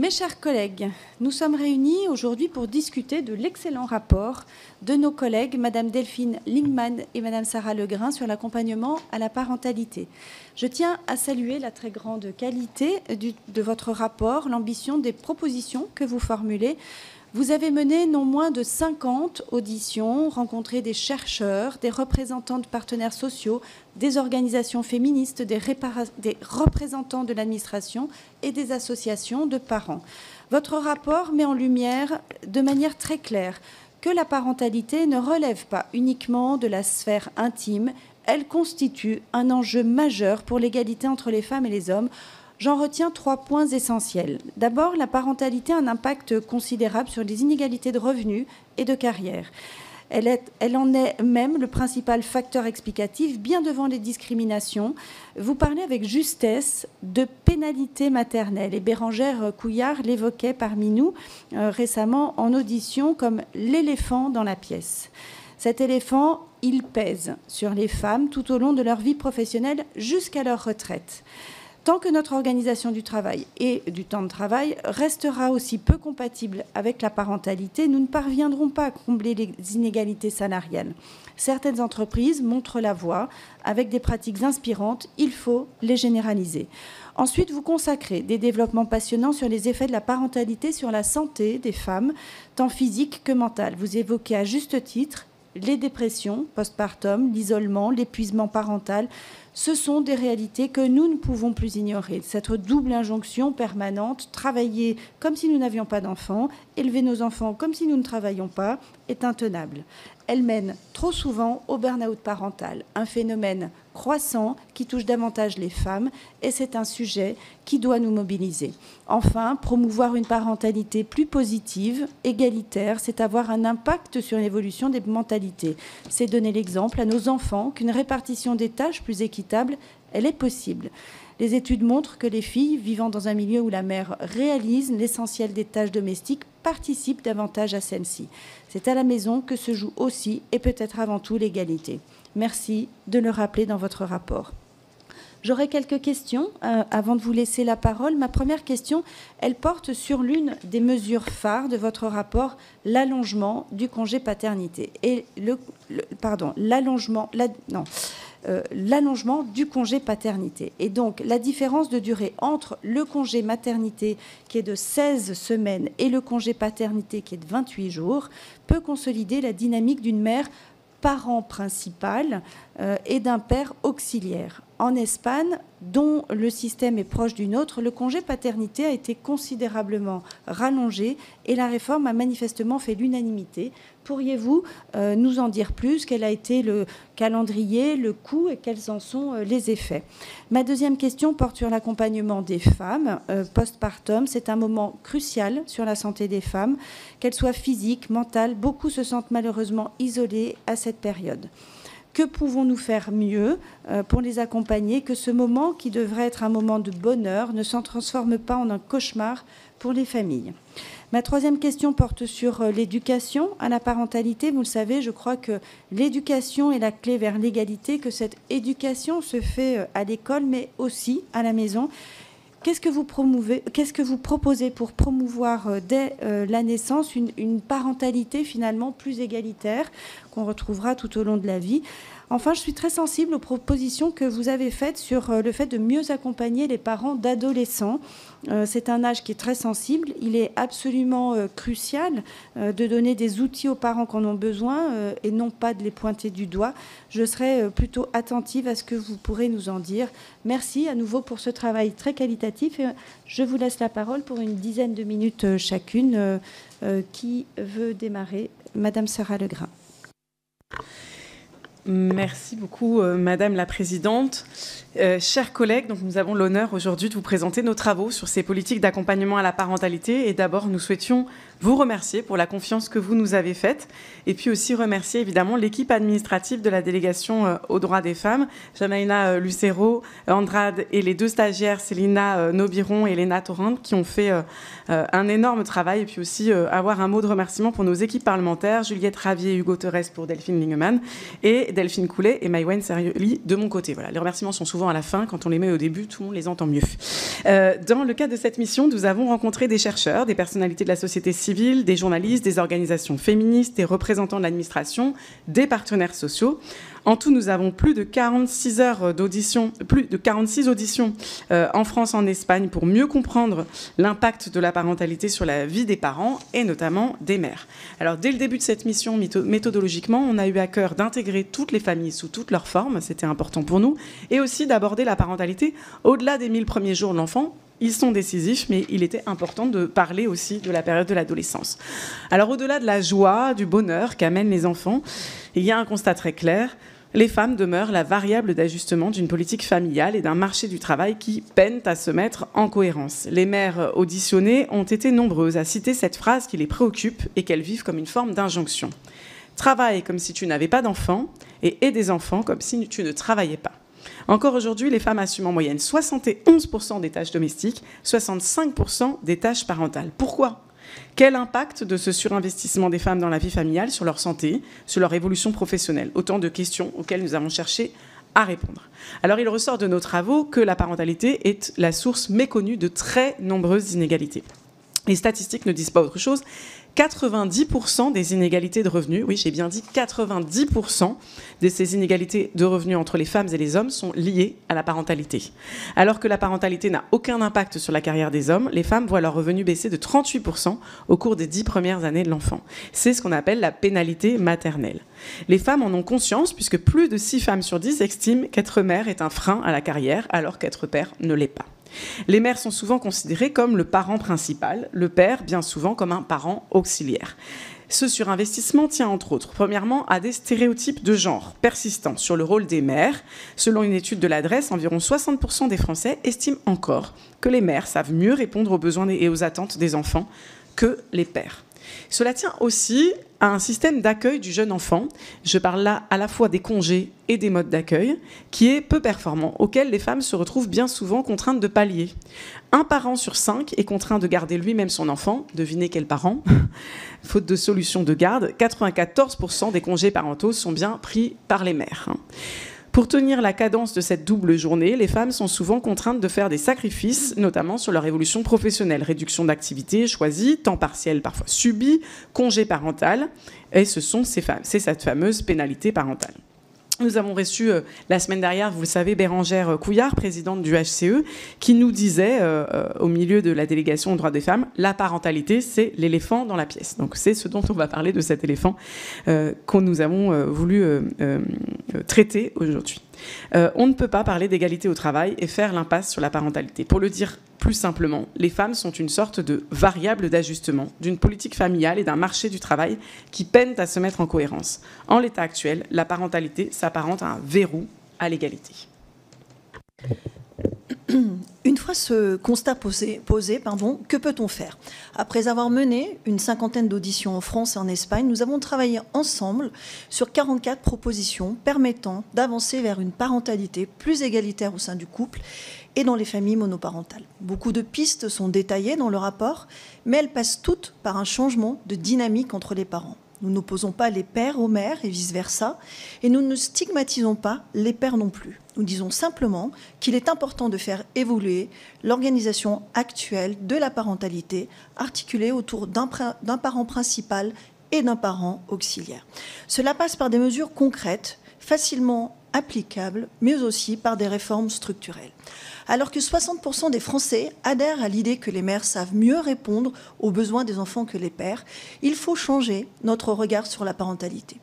Mes chers collègues, nous sommes réunis aujourd'hui pour discuter de l'excellent rapport de nos collègues Madame Delphine Lingman et Madame Sarah Legrain sur l'accompagnement à la parentalité. Je tiens à saluer la très grande qualité de votre rapport, l'ambition des propositions que vous formulez. Vous avez mené non moins de 50 auditions, rencontré des chercheurs, des représentants de partenaires sociaux, des organisations féministes, des représentants de l'administration et des associations de parents. Votre rapport met en lumière de manière très claire que la parentalité ne relève pas uniquement de la sphère intime, elle constitue un enjeu majeur pour l'égalité entre les femmes et les hommes. J'en retiens 3 points essentiels. D'abord, la parentalité a un impact considérable sur les inégalités de revenus et de carrière. Elle en est même le principal facteur explicatif, bien devant les discriminations. Vous parlez avec justesse de pénalité maternelle, et Bérangère Couillard l'évoquait parmi nous récemment en audition comme l'éléphant dans la pièce. Cet éléphant, il pèse sur les femmes tout au long de leur vie professionnelle jusqu'à leur retraite. Tant que notre organisation du travail et du temps de travail restera aussi peu compatible avec la parentalité, nous ne parviendrons pas à combler les inégalités salariales. Certaines entreprises montrent la voie avec des pratiques inspirantes, il faut les généraliser. Ensuite, vous consacrez des développements passionnants sur les effets de la parentalité sur la santé des femmes, tant physique que mentale. Vous évoquez à juste titre les dépressions postpartum, l'isolement, l'épuisement parental. Ce sont des réalités que nous ne pouvons plus ignorer. Cette double injonction permanente, travailler comme si nous n'avions pas d'enfants, élever nos enfants comme si nous ne travaillions pas, est intenable. Elle mène trop souvent au burn-out parental, un phénomène croissant qui touche davantage les femmes, et c'est un sujet qui doit nous mobiliser. Enfin, promouvoir une parentalité plus positive, égalitaire, c'est avoir un impact sur l'évolution des mentalités. C'est donner l'exemple à nos enfants qu'une répartition des tâches plus équitable, elle est possible. Les études montrent que les filles vivant dans un milieu où la mère réalise l'essentiel des tâches domestiques participent davantage à celle-ci. C'est à la maison que se joue aussi et peut-être avant tout l'égalité. Merci de le rappeler dans votre rapport. J'aurai quelques questions avant de vous laisser la parole. Ma première question, elle porte sur l'une des mesures phares de votre rapport, l'allongement du congé paternité. Et l'allongement du congé paternité. Et donc, la différence de durée entre le congé maternité qui est de 16 semaines et le congé paternité qui est de 28 jours peut consolider la dynamique d'une mère parent principal et d'un père auxiliaire. En Espagne, dont le système est proche du nôtre, le congé paternité a été considérablement rallongé et la réforme a manifestement fait l'unanimité. Pourriez-vous nous en dire plus? Quel a été le calendrier, le coût et quels en sont les effets? Ma deuxième question porte sur l'accompagnement des femmes postpartum. C'est un moment crucial sur la santé des femmes, qu'elles soient physiques, mentales. Beaucoup se sentent malheureusement isolées à cette période. Que pouvons-nous faire mieux pour les accompagner, que ce moment qui devrait être un moment de bonheur ne s'en transforme pas en un cauchemar pour les familles? Ma troisième question porte sur l'éducation à la parentalité. Vous le savez, je crois que l'éducation est la clé vers l'égalité, que cette éducation se fait à l'école, mais aussi à la maison. Qu'est-ce que vous proposez pour promouvoir dès la naissance une parentalité finalement plus égalitaire qu'on retrouvera tout au long de la vie? Enfin, je suis très sensible aux propositions que vous avez faites sur le fait de mieux accompagner les parents d'adolescents. C'est un âge qui est très sensible. Il est absolument crucial de donner des outils aux parents qui en ont besoin et non pas de les pointer du doigt. Je serai plutôt attentive à ce que vous pourrez nous en dire. Merci à nouveau pour ce travail très qualitatif. Et je vous laisse la parole pour une dizaine de minutes chacune. Qui veut démarrer? Madame Sarah Legrain. Merci beaucoup, Madame la Présidente. Chers collègues, donc nous avons l'honneur aujourd'hui de vous présenter nos travaux sur ces politiques d'accompagnement à la parentalité. Et d'abord, nous souhaitions vous remercier pour la confiance que vous nous avez faite et puis aussi remercier évidemment l'équipe administrative de la délégation aux droits des femmes, Jamaïna Lucero, Andrade et les 2 stagiaires, Célina Nobiron et Léna Torrent, qui ont fait un énorme travail. Et puis aussi avoir un mot de remerciement pour nos équipes parlementaires, Juliette Ravier et Hugo Torres pour Delphine Lingman et Delphine Coulet et Maïwenn Serioli de mon côté. Voilà, les remerciements sont souvent à la fin. Quand on les met au début, tout le monde les entend mieux. Dans le cadre de cette mission, nous avons rencontré des chercheurs, des personnalités de la société civile, des journalistes, des organisations féministes, des représentants de l'administration, des partenaires sociaux. En tout, nous avons plus de 46 auditions en France, en Espagne, pour mieux comprendre l'impact de la parentalité sur la vie des parents et notamment des mères. Alors, dès le début de cette mission, méthodologiquement, on a eu à cœur d'intégrer toutes les familles sous toutes leurs formes, c'était important pour nous, et aussi d'aborder la parentalité au-delà des 1000 premiers jours de l'enfant. Ils sont décisifs, mais il était important de parler aussi de la période de l'adolescence. Alors, au-delà de la joie, du bonheur qu'amènent les enfants, il y a un constat très clair. Les femmes demeurent la variable d'ajustement d'une politique familiale et d'un marché du travail qui peinent à se mettre en cohérence. Les mères auditionnées ont été nombreuses à citer cette phrase qui les préoccupe et qu'elles vivent comme une forme d'injonction. Travaille comme si tu n'avais pas d'enfants et aie des enfants comme si tu ne travaillais pas. Encore aujourd'hui, les femmes assument en moyenne 71% des tâches domestiques, 65% des tâches parentales. Pourquoi ? Quel impact de ce surinvestissement des femmes dans la vie familiale sur leur santé, sur leur évolution professionnelle ? Autant de questions auxquelles nous avons cherché à répondre. Alors, il ressort de nos travaux que la parentalité est la source méconnue de très nombreuses inégalités. Les statistiques ne disent pas autre chose. 90% des inégalités de revenus, oui j'ai bien dit 90% de ces inégalités de revenus entre les femmes et les hommes sont liées à la parentalité. Alors que la parentalité n'a aucun impact sur la carrière des hommes, les femmes voient leurs revenus baisser de 38% au cours des 10 premières années de l'enfant. C'est ce qu'on appelle la pénalité maternelle. Les femmes en ont conscience puisque plus de 6 femmes sur 10 estiment qu'être mère est un frein à la carrière alors qu'être père ne l'est pas. Les mères sont souvent considérées comme le parent principal, le père bien souvent comme un parent auxiliaire. Ce surinvestissement tient entre autres, premièrement, à des stéréotypes de genre persistants sur le rôle des mères. Selon une étude de l'Adresse, environ 60% des Français estiment encore que les mères savent mieux répondre aux besoins et aux attentes des enfants que les pères. Cela tient aussi à un système d'accueil du jeune enfant, je parle là à la fois des congés et des modes d'accueil, qui est peu performant, auquel les femmes se retrouvent bien souvent contraintes de pallier. Un parent sur 5 est contraint de garder lui-même son enfant, devinez quel parent, faute de solution de garde, 94% des congés parentaux sont bien pris par les mères. Pour tenir la cadence de cette double journée, les femmes sont souvent contraintes de faire des sacrifices, notamment sur leur évolution professionnelle. Réduction d'activité choisie, temps partiel parfois subi, congé parental, et ce sont cette fameuse pénalité parentale. Nous avons reçu la semaine dernière, vous le savez, Bérangère Couillard, présidente du HCE, qui nous disait, au milieu de la délégation aux droits des femmes, la parentalité, c'est l'éléphant dans la pièce. Donc c'est ce dont on va parler de cet éléphant que nous avons voulu traiter aujourd'hui. On ne peut pas parler d'égalité au travail et faire l'impasse sur la parentalité. Pour le dire plus simplement, les femmes sont une sorte de variable d'ajustement d'une politique familiale et d'un marché du travail qui peinent à se mettre en cohérence. En l'état actuel, la parentalité s'apparente à un verrou à l'égalité. Une fois ce constat posé, que peut-on faire ? Après avoir mené une 50aine d'auditions en France et en Espagne, nous avons travaillé ensemble sur 44 propositions permettant d'avancer vers une parentalité plus égalitaire au sein du couple et dans les familles monoparentales. Beaucoup de pistes sont détaillées dans le rapport, mais elles passent toutes par un changement de dynamique entre les parents. Nous n'opposons pas les pères aux mères et vice-versa, et nous ne stigmatisons pas les pères non plus. Nous disons simplement qu'il est important de faire évoluer l'organisation actuelle de la parentalité, articulée autour d'un parent principal et d'un parent auxiliaire. Cela passe par des mesures concrètes, facilement applicables, mais aussi par des réformes structurelles. Alors que 60% des Français adhèrent à l'idée que les mères savent mieux répondre aux besoins des enfants que les pères, il faut changer notre regard sur la parentalité.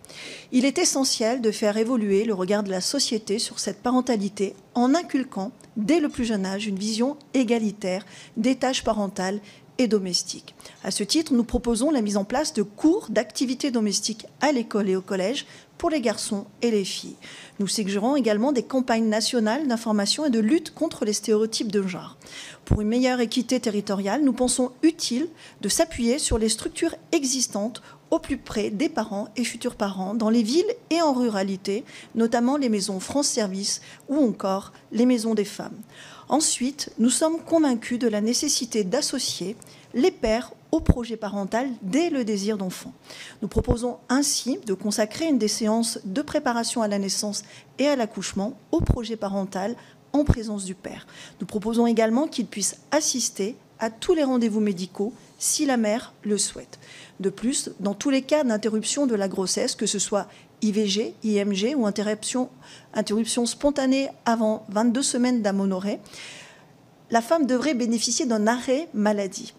Il est essentiel de faire évoluer le regard de la société sur cette parentalité en inculquant, dès le plus jeune âge, une vision égalitaire des tâches parentales et domestiques. À ce titre, nous proposons la mise en place de cours d'activités domestiques à l'école et au collège pour les garçons et les filles. Nous suggérons également des campagnes nationales d'information et de lutte contre les stéréotypes de genre. Pour une meilleure équité territoriale, nous pensons utile de s'appuyer sur les structures existantes au plus près des parents et futurs parents dans les villes et en ruralité, notamment les maisons France Service ou encore les maisons des femmes. Ensuite, nous sommes convaincus de la nécessité d'associer les pères au projet parental dès le désir d'enfant. Nous proposons ainsi de consacrer une des séances de préparation à la naissance et à l'accouchement au projet parental en présence du père. Nous proposons également qu'il puisse assister à tous les rendez-vous médicaux si la mère le souhaite. De plus, dans tous les cas d'interruption de la grossesse, que ce soit IVG, IMG ou interruption spontanée avant 22 semaines d'aménorrhée, la femme devrait bénéficier d'un arrêt maladie.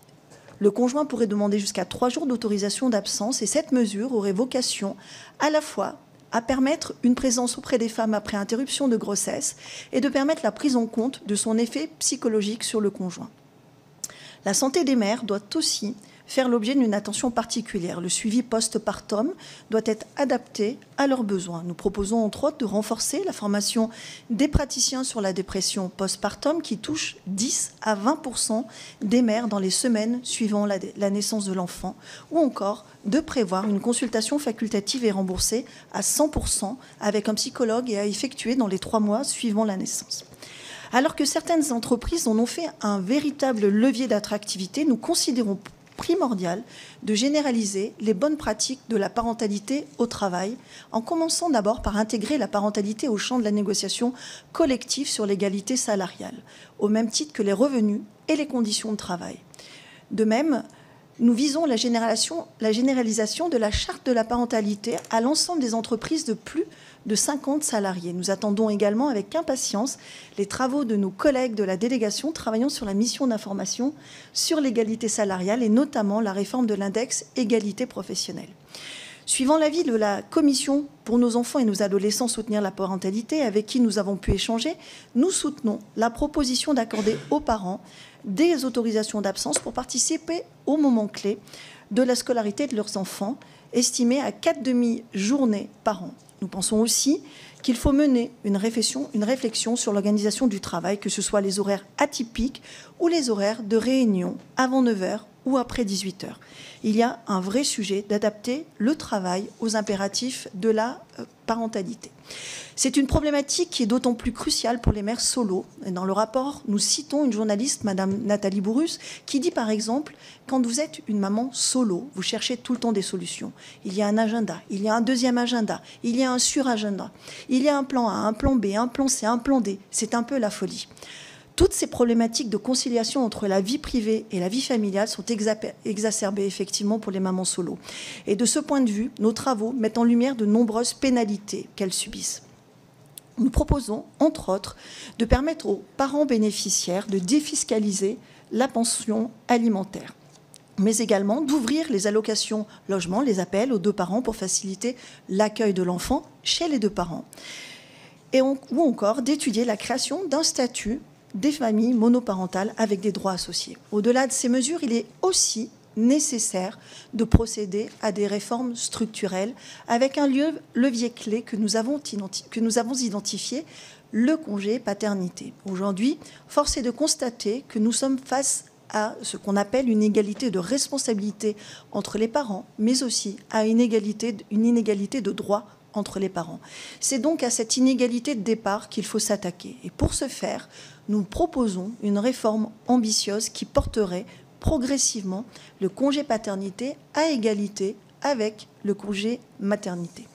Le conjoint pourrait demander jusqu'à 3 jours d'autorisation d'absence et cette mesure aurait vocation à la fois à permettre une présence auprès des femmes après interruption de grossesse et de permettre la prise en compte de son effet psychologique sur le conjoint. La santé des mères doit aussi faire l'objet d'une attention particulière. Le suivi post-partum doit être adapté à leurs besoins. Nous proposons entre autres de renforcer la formation des praticiens sur la dépression post-partum qui touche 10 à 20% des mères dans les semaines suivant la naissance de l'enfant, ou encore de prévoir une consultation facultative et remboursée à 100% avec un psychologue et à effectuer dans les 3 mois suivant la naissance. Alors que certaines entreprises en ont fait un véritable levier d'attractivité, nous considérons primordial de généraliser les bonnes pratiques de la parentalité au travail, en commençant d'abord par intégrer la parentalité au champ de la négociation collective sur l'égalité salariale, au même titre que les revenus et les conditions de travail. De même, nous visons la généralisation de la charte de la parentalité à l'ensemble des entreprises de plus de 50 salariés. Nous attendons également avec impatience les travaux de nos collègues de la délégation travaillant sur la mission d'information sur l'égalité salariale et notamment la réforme de l'index égalité professionnelle. Suivant l'avis de la Commission pour nos enfants et nos adolescents soutenir la parentalité, avec qui nous avons pu échanger, nous soutenons la proposition d'accorder aux parents des autorisations d'absence pour participer aux moments clés de la scolarité de leurs enfants, estimés à 4 demi-journées par an. Nous pensons aussi qu'il faut mener une réflexion sur l'organisation du travail, que ce soit les horaires atypiques ou les horaires de réunion avant 9h ou après 18h. Il y a un vrai sujet d'adapter le travail aux impératifs de la parentalité. C'est une problématique qui est d'autant plus cruciale pour les mères solo. Dans le rapport, nous citons une journaliste, Madame Nathalie Bourrus, qui dit par exemple, quand vous êtes une maman solo, vous cherchez tout le temps des solutions. Il y a un agenda, il y a un deuxième agenda, il y a un suragenda, il y a un plan A, un plan B, un plan C, un plan D. C'est un peu la folie. Toutes ces problématiques de conciliation entre la vie privée et la vie familiale sont exacerbées effectivement pour les mamans solo. Et de ce point de vue, nos travaux mettent en lumière de nombreuses pénalités qu'elles subissent. Nous proposons, entre autres, de permettre aux parents bénéficiaires de défiscaliser la pension alimentaire, mais également d'ouvrir les allocations logement, les APL, aux 2 parents pour faciliter l'accueil de l'enfant chez les 2 parents, ou encore d'étudier la création d'un statut des familles monoparentales avec des droits associés. Au-delà de ces mesures, il est aussi nécessaire de procéder à des réformes structurelles avec un levier clé que nous avons identifié, le congé paternité. Aujourd'hui, force est de constater que nous sommes face à ce qu'on appelle une égalité de responsabilité entre les parents, mais aussi à une inégalité de droits entre les parents. C'est donc à cette inégalité de départ qu'il faut s'attaquer. Et pour ce faire, nous proposons une réforme ambitieuse qui porterait progressivement le congé paternité à égalité avec le congé maternité.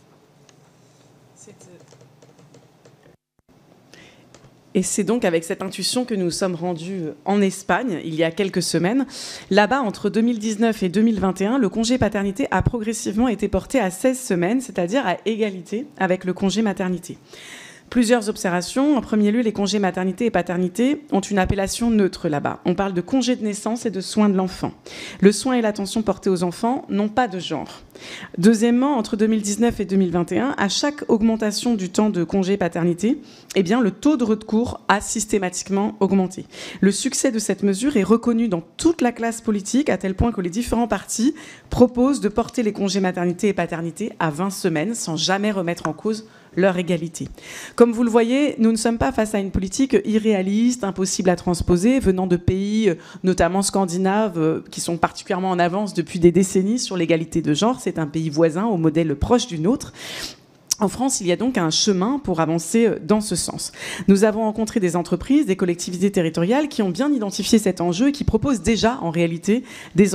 Et c'est donc avec cette intuition que nous sommes rendus en Espagne il y a quelques semaines. Là-bas, entre 2019 et 2021, le congé paternité a progressivement été porté à 16 semaines, c'est-à-dire à égalité avec le congé maternité. Plusieurs observations. En premier lieu, les congés maternité et paternité ont une appellation neutre là-bas. On parle de congé de naissance et de soins de l'enfant. Le soin et l'attention portés aux enfants n'ont pas de genre. Deuxièmement, entre 2019 et 2021, à chaque augmentation du temps de congé paternité, eh bien, le taux de recours a systématiquement augmenté. Le succès de cette mesure est reconnu dans toute la classe politique, à tel point que les différents partis proposent de porter les congés maternité et paternité à 20 semaines sans jamais remettre en cause leur égalité. Comme vous le voyez, nous ne sommes pas face à une politique irréaliste, impossible à transposer, venant de pays, notamment scandinaves, qui sont particulièrement en avance depuis des décennies sur l'égalité de genre. C'est un pays voisin au modèle proche du nôtre. En France, il y a donc un chemin pour avancer dans ce sens. Nous avons rencontré des entreprises, des collectivités territoriales qui ont bien identifié cet enjeu et qui proposent déjà, en réalité, des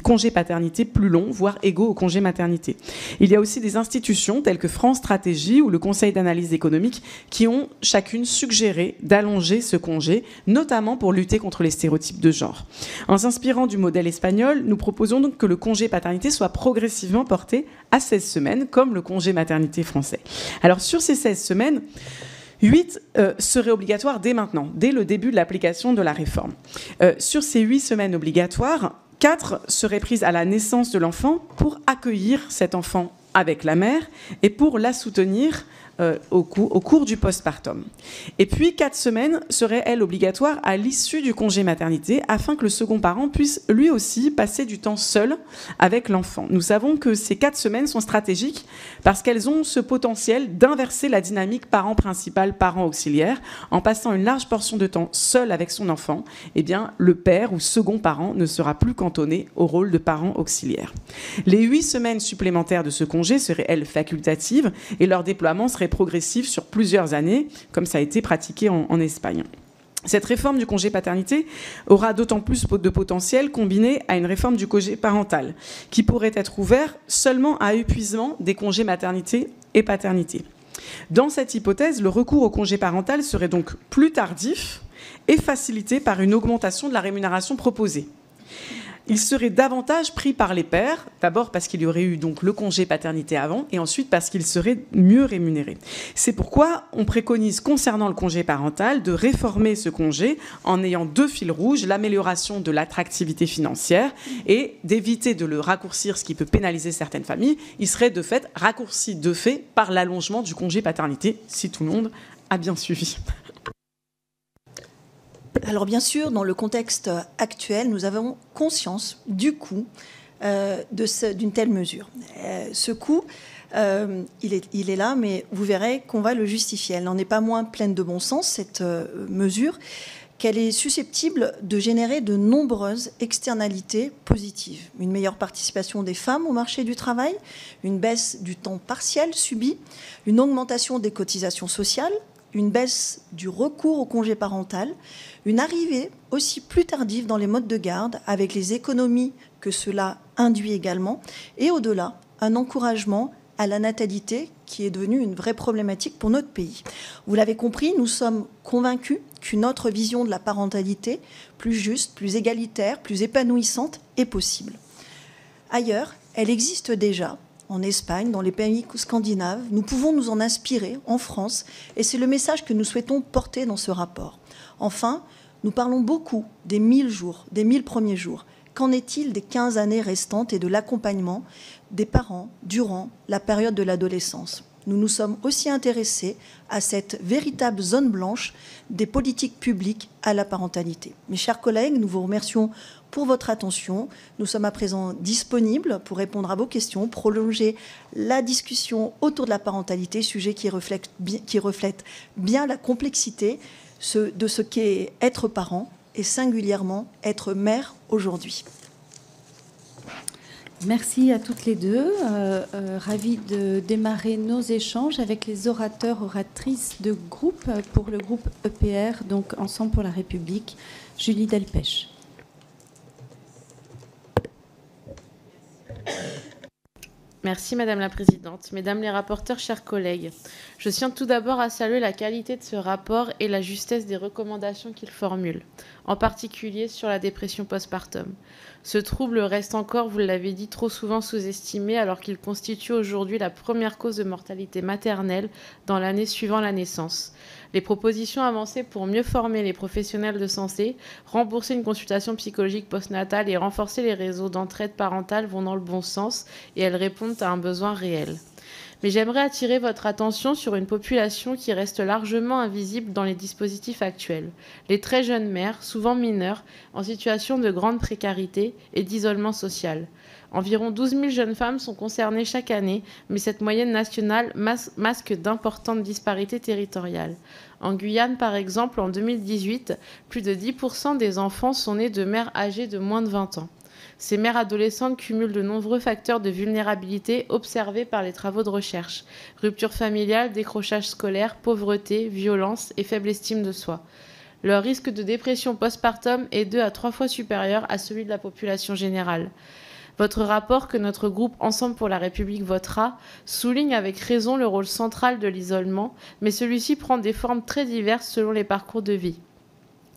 congés paternité plus longs, voire égaux aux congés maternité. Il y a aussi des institutions telles que France Stratégie ou le Conseil d'analyse économique qui ont chacune suggéré d'allonger ce congé, notamment pour lutter contre les stéréotypes de genre. En s'inspirant du modèle espagnol, nous proposons donc que le congé paternité soit progressivement porté à 16 semaines, comme le congé maternité français. Alors sur ces 16 semaines, 8 seraient obligatoires dès maintenant, dès le début de l'application de la réforme. Sur ces 8 semaines obligatoires, 4 seraient prises à la naissance de l'enfant pour accueillir cet enfant avec la mère et pour la soutenir au cours du postpartum. Et puis 4 semaines seraient, elles, obligatoires à l'issue du congé maternité afin que le second parent puisse lui aussi passer du temps seul avec l'enfant. Nous savons que ces 4 semaines sont stratégiques parce qu'elles ont ce potentiel d'inverser la dynamique parent principal, parent auxiliaire. En passant une large portion de temps seul avec son enfant, eh bien, le père ou second parent ne sera plus cantonné au rôle de parent auxiliaire. Les 8 semaines supplémentaires de ce congé seraient, elles, facultatives et leur déploiement serait progressif sur plusieurs années, comme ça a été pratiqué en Espagne. Cette réforme du congé paternité aura d'autant plus de potentiel combiné à une réforme du congé parental, qui pourrait être ouvert seulement à épuisement des congés maternité et paternité. Dans cette hypothèse, le recours au congé parental serait donc plus tardif et facilité par une augmentation de la rémunération proposée. Il serait davantage pris par les pères, d'abord parce qu'il y aurait eu donc le congé paternité avant, et ensuite parce qu'il serait mieux rémunéré. C'est pourquoi on préconise, concernant le congé parental, de réformer ce congé en ayant 2 fils rouges, l'amélioration de l'attractivité financière et d'éviter de le raccourcir, ce qui peut pénaliser certaines familles. Il serait de fait raccourci de fait par l'allongement du congé paternité, si tout le monde a bien suivi. Alors bien sûr, dans le contexte actuel, nous avons conscience du coût d'une telle mesure. Ce coût, il est là, mais vous verrez qu'on va le justifier. Elle n'en est pas moins pleine de bon sens, cette mesure, qu'elle est susceptible de générer de nombreuses externalités positives. Une meilleure participation des femmes au marché du travail, une baisse du temps partiel subi, une augmentation des cotisations sociales, une baisse du recours au congé parental, une arrivée aussi plus tardive dans les modes de garde avec les économies que cela induit également, et au-delà, un encouragement à la natalité qui est devenue une vraie problématique pour notre pays. Vous l'avez compris, nous sommes convaincus qu'une autre vision de la parentalité, plus juste, plus égalitaire, plus épanouissante, est possible. Ailleurs, elle existe déjà. En Espagne, dans les pays scandinaves, nous pouvons nous en inspirer en France, et c'est le message que nous souhaitons porter dans ce rapport. Enfin, nous parlons beaucoup des 1000 jours, des 1000 premiers jours. Qu'en est-il des 15 années restantes et de l'accompagnement des parents durant la période de l'adolescence ? Nous nous sommes aussi intéressés à cette véritable zone blanche des politiques publiques à la parentalité. Mes chers collègues, nous vous remercions pour votre attention. Nous sommes à présent disponibles pour répondre à vos questions, prolonger la discussion autour de la parentalité, sujet qui reflète bien la complexité de ce qu'est être parent et singulièrement être mère aujourd'hui. Merci à toutes les deux. Ravie de démarrer nos échanges avec les orateurs, oratrices de groupe pour le groupe EPR, donc Ensemble pour la République. Julie Delpech. Merci Madame la Présidente, Mesdames les rapporteurs, chers collègues. Je tiens tout d'abord à saluer la qualité de ce rapport et la justesse des recommandations qu'il formule, en particulier sur la dépression postpartum. Ce trouble reste encore, vous l'avez dit, trop souvent sous-estimé alors qu'il constitue aujourd'hui la première cause de mortalité maternelle dans l'année suivant la naissance. Les propositions avancées pour mieux former les professionnels de santé, rembourser une consultation psychologique postnatale et renforcer les réseaux d'entraide parentale vont dans le bon sens et elles répondent à un besoin réel. Mais j'aimerais attirer votre attention sur une population qui reste largement invisible dans les dispositifs actuels. Les très jeunes mères, souvent mineures, en situation de grande précarité et d'isolement social. Environ 12 000 jeunes femmes sont concernées chaque année, mais cette moyenne nationale masque d'importantes disparités territoriales. En Guyane, par exemple, en 2018, plus de 10% des enfants sont nés de mères âgées de moins de 20 ans. Ces mères adolescentes cumulent de nombreux facteurs de vulnérabilité observés par les travaux de recherche. Rupture familiale, décrochage scolaire, pauvreté, violence et faible estime de soi. Leur risque de dépression postpartum est 2 à 3 fois supérieur à celui de la population générale. Votre rapport, que notre groupe Ensemble pour la République votera, souligne avec raison le rôle central de l'isolement, mais celui-ci prend des formes très diverses selon les parcours de vie.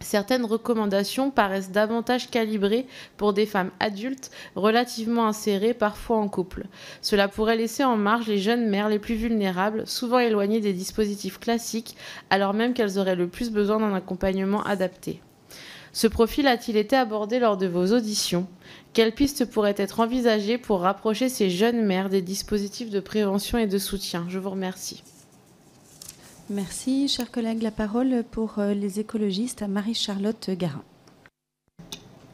Certaines recommandations paraissent davantage calibrées pour des femmes adultes relativement insérées, parfois en couple. Cela pourrait laisser en marge les jeunes mères les plus vulnérables, souvent éloignées des dispositifs classiques, alors même qu'elles auraient le plus besoin d'un accompagnement adapté. Ce profil a-t-il été abordé lors de vos auditions ? Quelles pistes pourraient être envisagées pour rapprocher ces jeunes mères des dispositifs de prévention et de soutien ? Je vous remercie. Merci, chers collègues. La parole pour les écologistes à Marie-Charlotte Garin.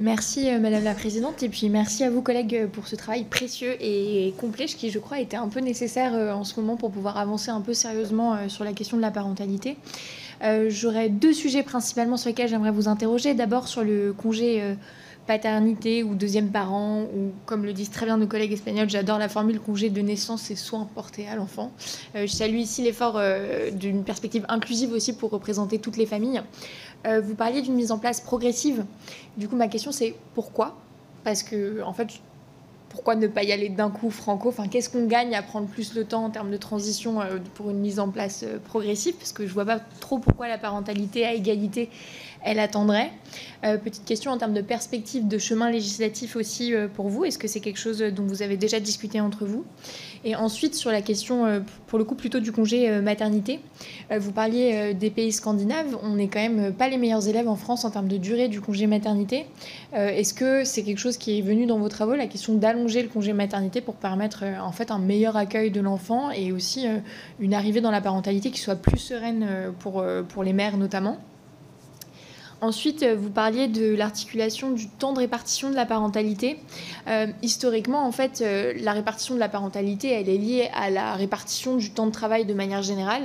Merci Madame la Présidente, et puis merci à vous collègues pour ce travail précieux et complet qui, je crois, était un peu nécessaire en ce moment pour pouvoir avancer un peu sérieusement sur la question de la parentalité. J'aurais 2 sujets principalement sur lesquels j'aimerais vous interroger. D'abord sur le congé paternité ou deuxième parent, ou comme le disent très bien nos collègues espagnols, j'adore la formule congé de naissance et soins portés à l'enfant. Je salue ici l'effort d'une perspective inclusive aussi pour représenter toutes les familles. Vous parliez d'une mise en place progressive. Du coup, ma question c'est pourquoi ? Parce que, en fait, pourquoi ne pas y aller d'un coup franco ? Enfin, qu'est-ce qu'on gagne à prendre plus le temps en termes de transition pour une mise en place progressive ? Parce que je vois pas trop pourquoi la parentalité à égalité, elle attendrait. Petite question en termes de perspective de chemin législatif aussi pour vous. Est-ce que c'est quelque chose dont vous avez déjà discuté entre vous ? Et ensuite, sur la question, pour le coup, plutôt du congé maternité, vous parliez des pays scandinaves. On n'est quand même pas les meilleurs élèves en France en termes de durée du congé maternité. Est-ce que c'est quelque chose qui est venu dans vos travaux, la question d'allonger le congé maternité pour permettre en fait un meilleur accueil de l'enfant et aussi une arrivée dans la parentalité qui soit plus sereine pour les mères notamment ? Ensuite, vous parliez de l'articulation du temps de répartition de la parentalité. Historiquement, en fait, la répartition de la parentalité, elle est liée à la répartition du temps de travail de manière générale.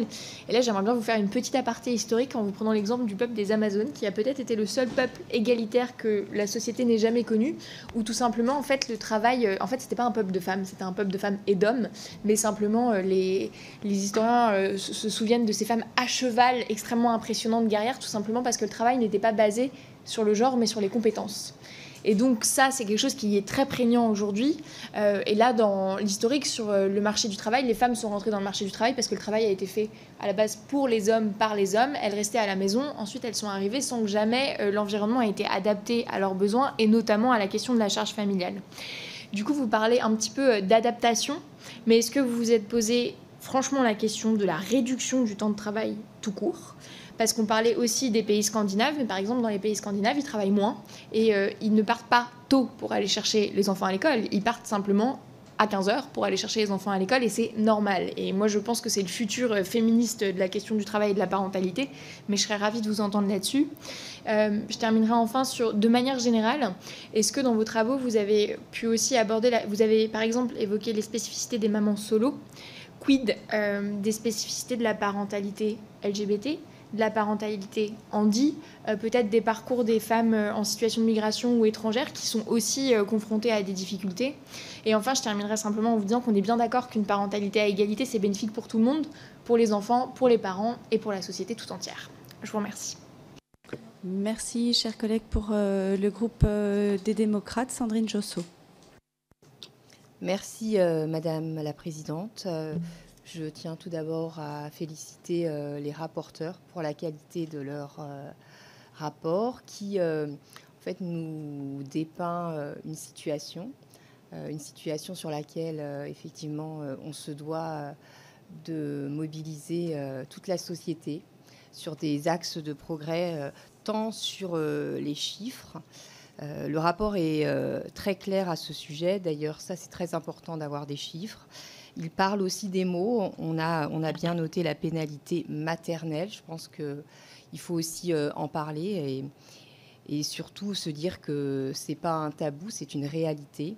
Et là, j'aimerais bien vous faire une petite aparté historique en vous prenant l'exemple du peuple des Amazones, qui a peut-être été le seul peuple égalitaire que la société n'ait jamais connu, où tout simplement, en fait, le travail... en fait, c'était pas un peuple de femmes, c'était un peuple de femmes et d'hommes, mais simplement, les historiens se souviennent de ces femmes à cheval, extrêmement impressionnantes, guerrières, tout simplement parce que le travail n'était pas basé sur le genre mais sur les compétences. Et donc ça, c'est quelque chose qui est très prégnant aujourd'hui. Et là, dans l'historique, sur le marché du travail, les femmes sont rentrées dans le marché du travail parce que le travail a été fait à la base pour les hommes, par les hommes. Elles restaient à la maison. Ensuite, elles sont arrivées sans que jamais l'environnement ait été adapté à leurs besoins et notamment à la question de la charge familiale. Du coup, vous parlez un petit peu d'adaptation, mais est-ce que vous vous êtes posé franchement la question de la réduction du temps de travail tout court ? Parce qu'on parlait aussi des pays scandinaves, mais par exemple, dans les pays scandinaves, ils travaillent moins et ils ne partent pas tôt pour aller chercher les enfants à l'école. Ils partent simplement à 15h pour aller chercher les enfants à l'école et c'est normal. Et moi, je pense que c'est le futur féministe de la question du travail et de la parentalité, mais je serais ravie de vous entendre là-dessus. Je terminerai enfin sur, de manière générale, est-ce que dans vos travaux, vous avez pu aussi aborder, vous avez par exemple évoqué les spécificités des mamans solo, quid des spécificités de la parentalité LGBT, de la parentalité handi, peut-être des parcours des femmes en situation de migration ou étrangères qui sont aussi confrontées à des difficultés. Et enfin, je terminerai simplement en vous disant qu'on est bien d'accord qu'une parentalité à égalité, c'est bénéfique pour tout le monde, pour les enfants, pour les parents et pour la société tout entière. Je vous remercie. Merci, chers collègues, pour le groupe des démocrates. Sandrine Josso. Merci, Madame la Présidente. Je tiens tout d'abord à féliciter les rapporteurs pour la qualité de leur rapport qui, en fait, nous dépeint une situation sur laquelle, effectivement, on se doit de mobiliser toute la société sur des axes de progrès, tant sur les chiffres. Le rapport est très clair à ce sujet. D'ailleurs, ça, c'est très important d'avoir des chiffres. Il parle aussi des mots. On a bien noté la pénalité maternelle. Je pense qu'il faut aussi en parler et surtout se dire que ce n'est pas un tabou, c'est une réalité.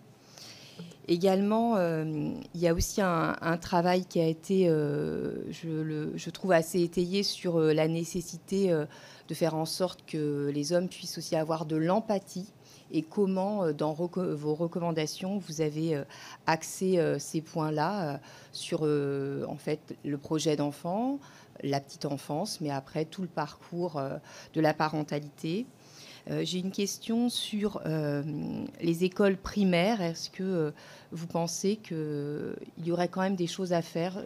Également, il y a aussi un travail qui a été, je trouve, assez étayé sur la nécessité de faire en sorte que les hommes puissent aussi avoir de l'empathie et comment, dans vos recommandations, vous avez axé ces points-là sur, en fait, le projet d'enfant, la petite enfance, mais après tout le parcours de la parentalité. J'ai une question sur les écoles primaires. Est-ce que vous pensez qu'il y aurait quand même des choses à faire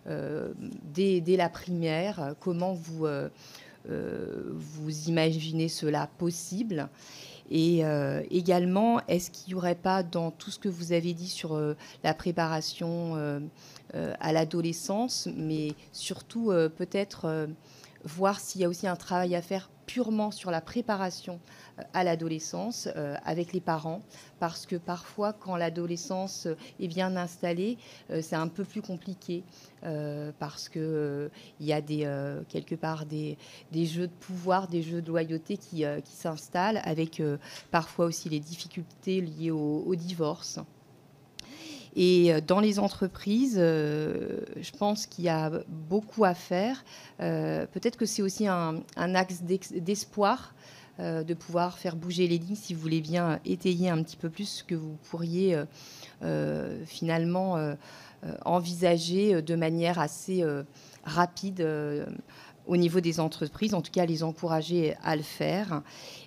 dès la primaire? Comment vous imaginez cela possible? Et également, est-ce qu'il n'y aurait pas, dans tout ce que vous avez dit sur la préparation à l'adolescence, mais surtout peut-être voir s'il y a aussi un travail à faire purement sur la préparation à l'adolescence avec les parents, parce que parfois, quand l'adolescence est bien installée, c'est un peu plus compliqué parce qu'il y a quelque part des jeux de pouvoir, des jeux de loyauté qui s'installent, avec parfois aussi les difficultés liées au divorce. Et dans les entreprises, je pense qu'il y a beaucoup à faire. Peut-être que c'est aussi un axe d'espoir de pouvoir faire bouger les lignes, si vous voulez bien étayer un petit peu plus ce que vous pourriez finalement envisager de manière assez rapide au niveau des entreprises, en tout cas les encourager à le faire.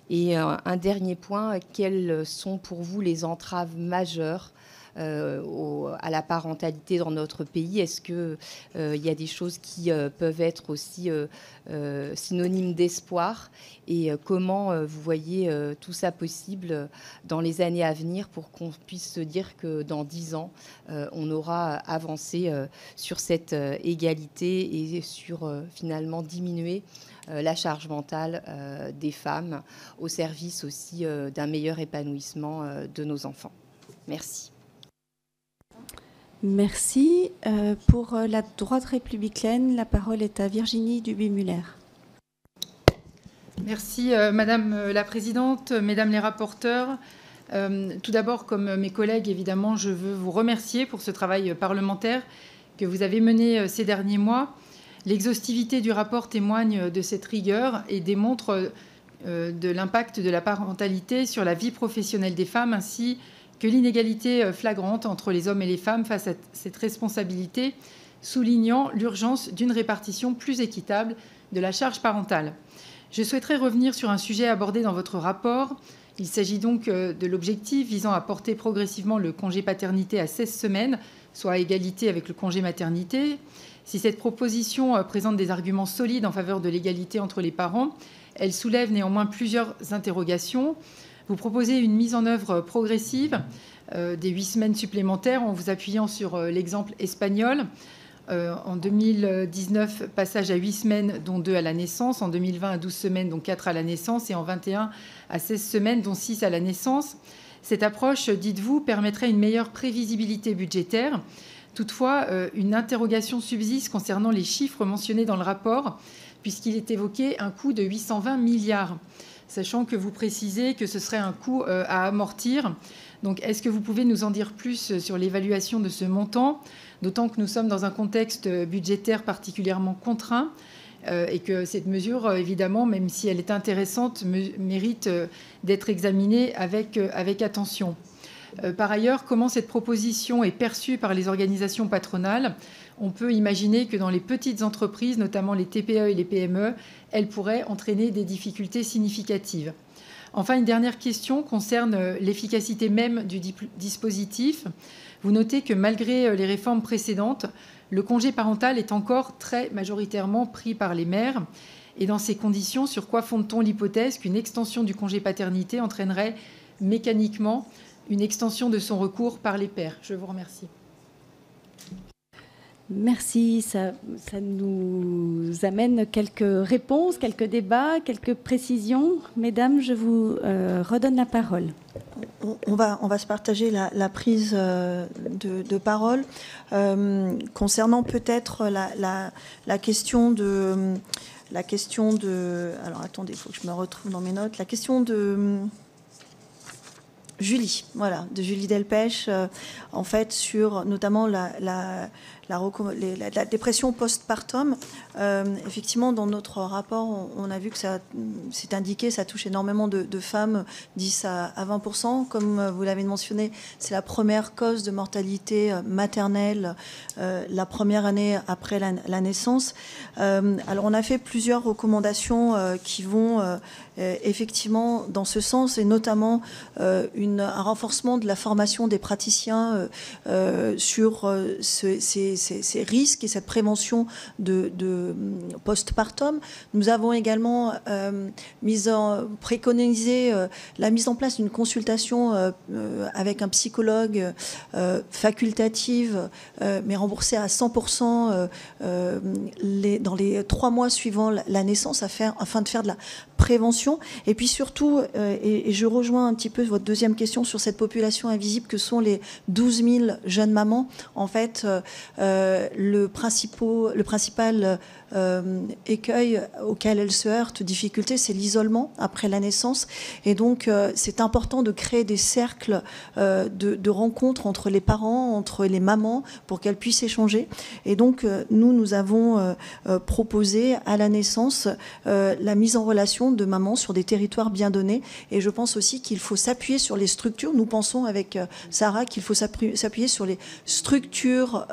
Et un dernier point, quelles sont pour vous les entraves majeures à la parentalité dans notre pays? Est-ce qu'il y a des choses qui peuvent être aussi synonymes d'espoir? Et comment vous voyez tout ça possible dans les années à venir pour qu'on puisse se dire que dans 10 ans, on aura avancé sur cette égalité et sur finalement diminuer la charge mentale des femmes au service aussi d'un meilleur épanouissement de nos enfants? Merci. Merci. Pour la droite républicaine, la parole est à Virginie Duby-Muller. Merci Madame la Présidente, Mesdames les rapporteurs. Tout d'abord, comme mes collègues, évidemment, je veux vous remercier pour ce travail parlementaire que vous avez mené ces derniers mois. L'exhaustivité du rapport témoigne de cette rigueur et démontre de l'impact de la parentalité sur la vie professionnelle des femmes, ainsi que l'inégalité flagrante entre les hommes et les femmes face à cette responsabilité, soulignant l'urgence d'une répartition plus équitable de la charge parentale. Je souhaiterais revenir sur un sujet abordé dans votre rapport. Il s'agit donc de l'objectif visant à porter progressivement le congé paternité à 16 semaines, soit à égalité avec le congé maternité. Si cette proposition présente des arguments solides en faveur de l'égalité entre les parents, elle soulève néanmoins plusieurs interrogations. Vous proposez une mise en œuvre progressive des 8 semaines supplémentaires en vous appuyant sur l'exemple espagnol. En 2019, passage à 8 semaines, dont 2 à la naissance. En 2020, à 12 semaines, dont 4 à la naissance. Et en 2021, à 16 semaines, dont 6 à la naissance. Cette approche, dites-vous, permettrait une meilleure prévisibilité budgétaire. Toutefois, une interrogation subsiste concernant les chiffres mentionnés dans le rapport, puisqu'il est évoqué un coût de 820 milliards. Sachant que vous précisez que ce serait un coût à amortir. Donc, est-ce que vous pouvez nous en dire plus sur l'évaluation de ce montant, d'autant que nous sommes dans un contexte budgétaire particulièrement contraint et que cette mesure, évidemment, même si elle est intéressante, mérite d'être examinée avec attention. Par ailleurs, comment cette proposition est perçue par les organisations patronales? On peut imaginer que dans les petites entreprises, notamment les TPE et les PME, elle pourrait entraîner des difficultés significatives. Enfin, une dernière question concerne l'efficacité même du dispositif. Vous notez que malgré les réformes précédentes, le congé parental est encore très majoritairement pris par les mères. Et dans ces conditions, sur quoi fonde-t-on l'hypothèse qu'une extension du congé paternité entraînerait mécaniquement une extension de son recours par les pères? Je vous remercie. Merci, ça nous amène quelques réponses, quelques débats, quelques précisions. Mesdames, je vous redonne la parole. On va se partager la prise de parole. Concernant peut-être la question de... Alors attendez, il faut que je me retrouve dans mes notes. La question de... Julie, voilà, de Julie Delpech, en fait, sur notamment la dépression postpartum. Effectivement, dans notre rapport, on a vu que c'est indiqué, ça touche énormément de femmes, 10 à 20%. Comme vous l'avez mentionné, c'est la première cause de mortalité maternelle la première année après la naissance. Alors, on a fait plusieurs recommandations qui vont effectivement dans ce sens, et notamment un renforcement de la formation des praticiens sur ces risques et cette prévention de postpartum. Nous avons également préconisé la mise en place d'une consultation avec un psychologue facultative, mais remboursée à 100% dans les 3 mois suivant la naissance, afin de faire de la prévention. Et puis surtout, et je rejoins un petit peu votre deuxième question sur cette population invisible que sont les 12 000 jeunes mamans. En fait, le principal écueil auquel elles se heurtent, difficulté, c'est l'isolement après la naissance. Et donc, c'est important de créer des cercles de rencontres entre les parents, entre les mamans, pour qu'elles puissent échanger. Et donc, nous avons proposé à la naissance la mise en relation de mamans sur des territoires bien donnés. Et je pense aussi qu'il faut s'appuyer sur les structures. Nous pensons avec Sarah qu'il faut s'appuyer sur les structures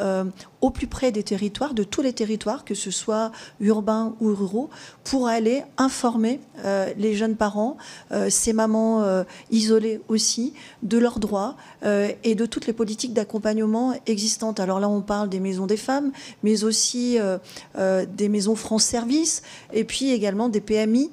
au plus près des territoires, de tous les territoires, que ce soit urbains ou ruraux, pour aller informer les jeunes parents, ces mamans isolées aussi, de leurs droits et de toutes les politiques d'accompagnement existantes. Alors là, on parle des maisons des femmes, mais aussi des maisons France Service, et puis également des PMI,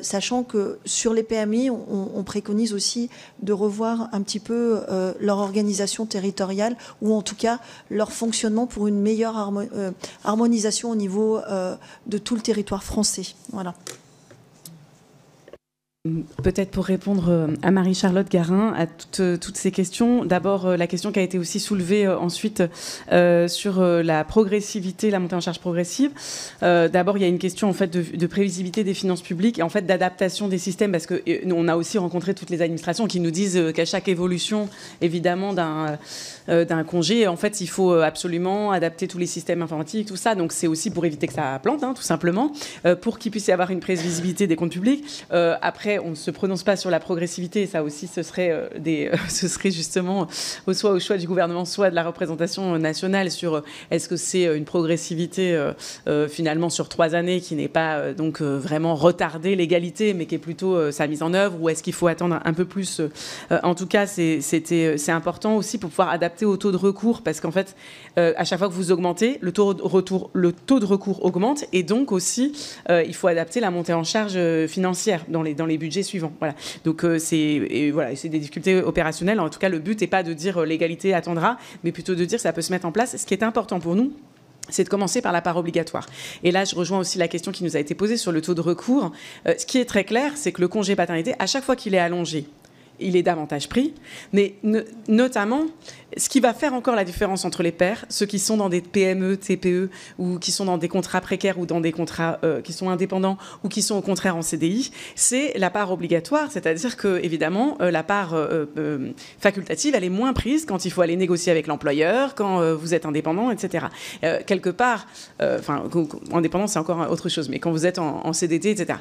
sachant que sur les PMI, on préconise aussi de revoir un petit peu leur organisation territoriale, ou en tout cas leur fonctionnement pour une meilleure harmonisation au niveau de tout le territoire français. Voilà. Peut-être pour répondre à Marie-Charlotte Garin à toutes ces questions. D'abord, la question qui a été aussi soulevée ensuite sur la progressivité, la montée en charge progressive. D'abord, il y a une question en fait de prévisibilité des finances publiques et en fait d'adaptation des systèmes, parce que on a aussi rencontré toutes les administrations qui nous disent qu'à chaque évolution, évidemment, d'un congé, en fait, il faut absolument adapter tous les systèmes informatiques, tout ça. Donc, c'est aussi pour éviter que ça plante, tout simplement, pour qu'il puisse y avoir une prévisibilité des comptes publics. Après, on ne se prononce pas sur la progressivité, et ça aussi, ce serait justement soit au choix du gouvernement, soit de la représentation nationale sur est-ce que c'est une progressivité finalement sur 3 années qui n'est pas donc vraiment retardée l'égalité, mais qui est plutôt sa mise en œuvre, ou est-ce qu'il faut attendre un peu plus en tout cas, c'est important aussi pour pouvoir adapter au taux de recours, parce qu'en fait, à chaque fois que vous augmentez, le taux de recours augmente, et donc aussi, il faut adapter la montée en charge financière dans les budgets suivants. Voilà. Donc, c'est des difficultés opérationnelles. En tout cas, le but n'est pas de dire l'égalité attendra, mais plutôt de dire que ça peut se mettre en place. Ce qui est important pour nous, c'est de commencer par la part obligatoire. Et là, je rejoins aussi la question qui nous a été posée sur le taux de recours. Ce qui est très clair, c'est que le congé paternité, à chaque fois qu'il est allongé, il est davantage pris, mais notamment, ce qui va faire encore la différence entre les pères, ceux qui sont dans des PME, TPE, ou qui sont dans des contrats précaires, ou dans des contrats qui sont indépendants, ou qui sont au contraire en CDI, c'est la part obligatoire, c'est-à-dire que, évidemment, la part facultative, elle est moins prise quand il faut aller négocier avec l'employeur, quand vous êtes indépendant, etc. Quelque part, indépendant, c'est encore autre chose, mais quand vous êtes en CDT, etc.,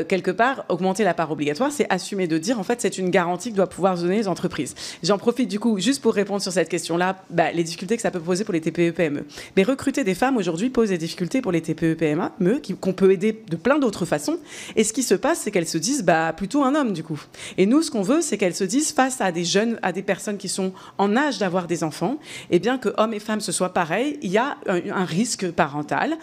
quelque part, augmenter la part obligatoire, c'est assumer de dire, en fait, c'est une garantie que doivent pouvoir donner les entreprises. J'en profite du coup juste pour répondre sur cette question-là, les difficultés que ça peut poser pour les TPE-PME. Mais recruter des femmes aujourd'hui pose des difficultés pour les TPE-PME qu'on peut aider de plein d'autres façons. Et ce qui se passe, c'est qu'elles se disent plutôt un homme du coup. Et nous, ce qu'on veut, c'est qu'elles se disent face à des jeunes, à des personnes qui sont en âge d'avoir des enfants, et bien que hommes et femmes ce soit pareil, il y a un risque parental,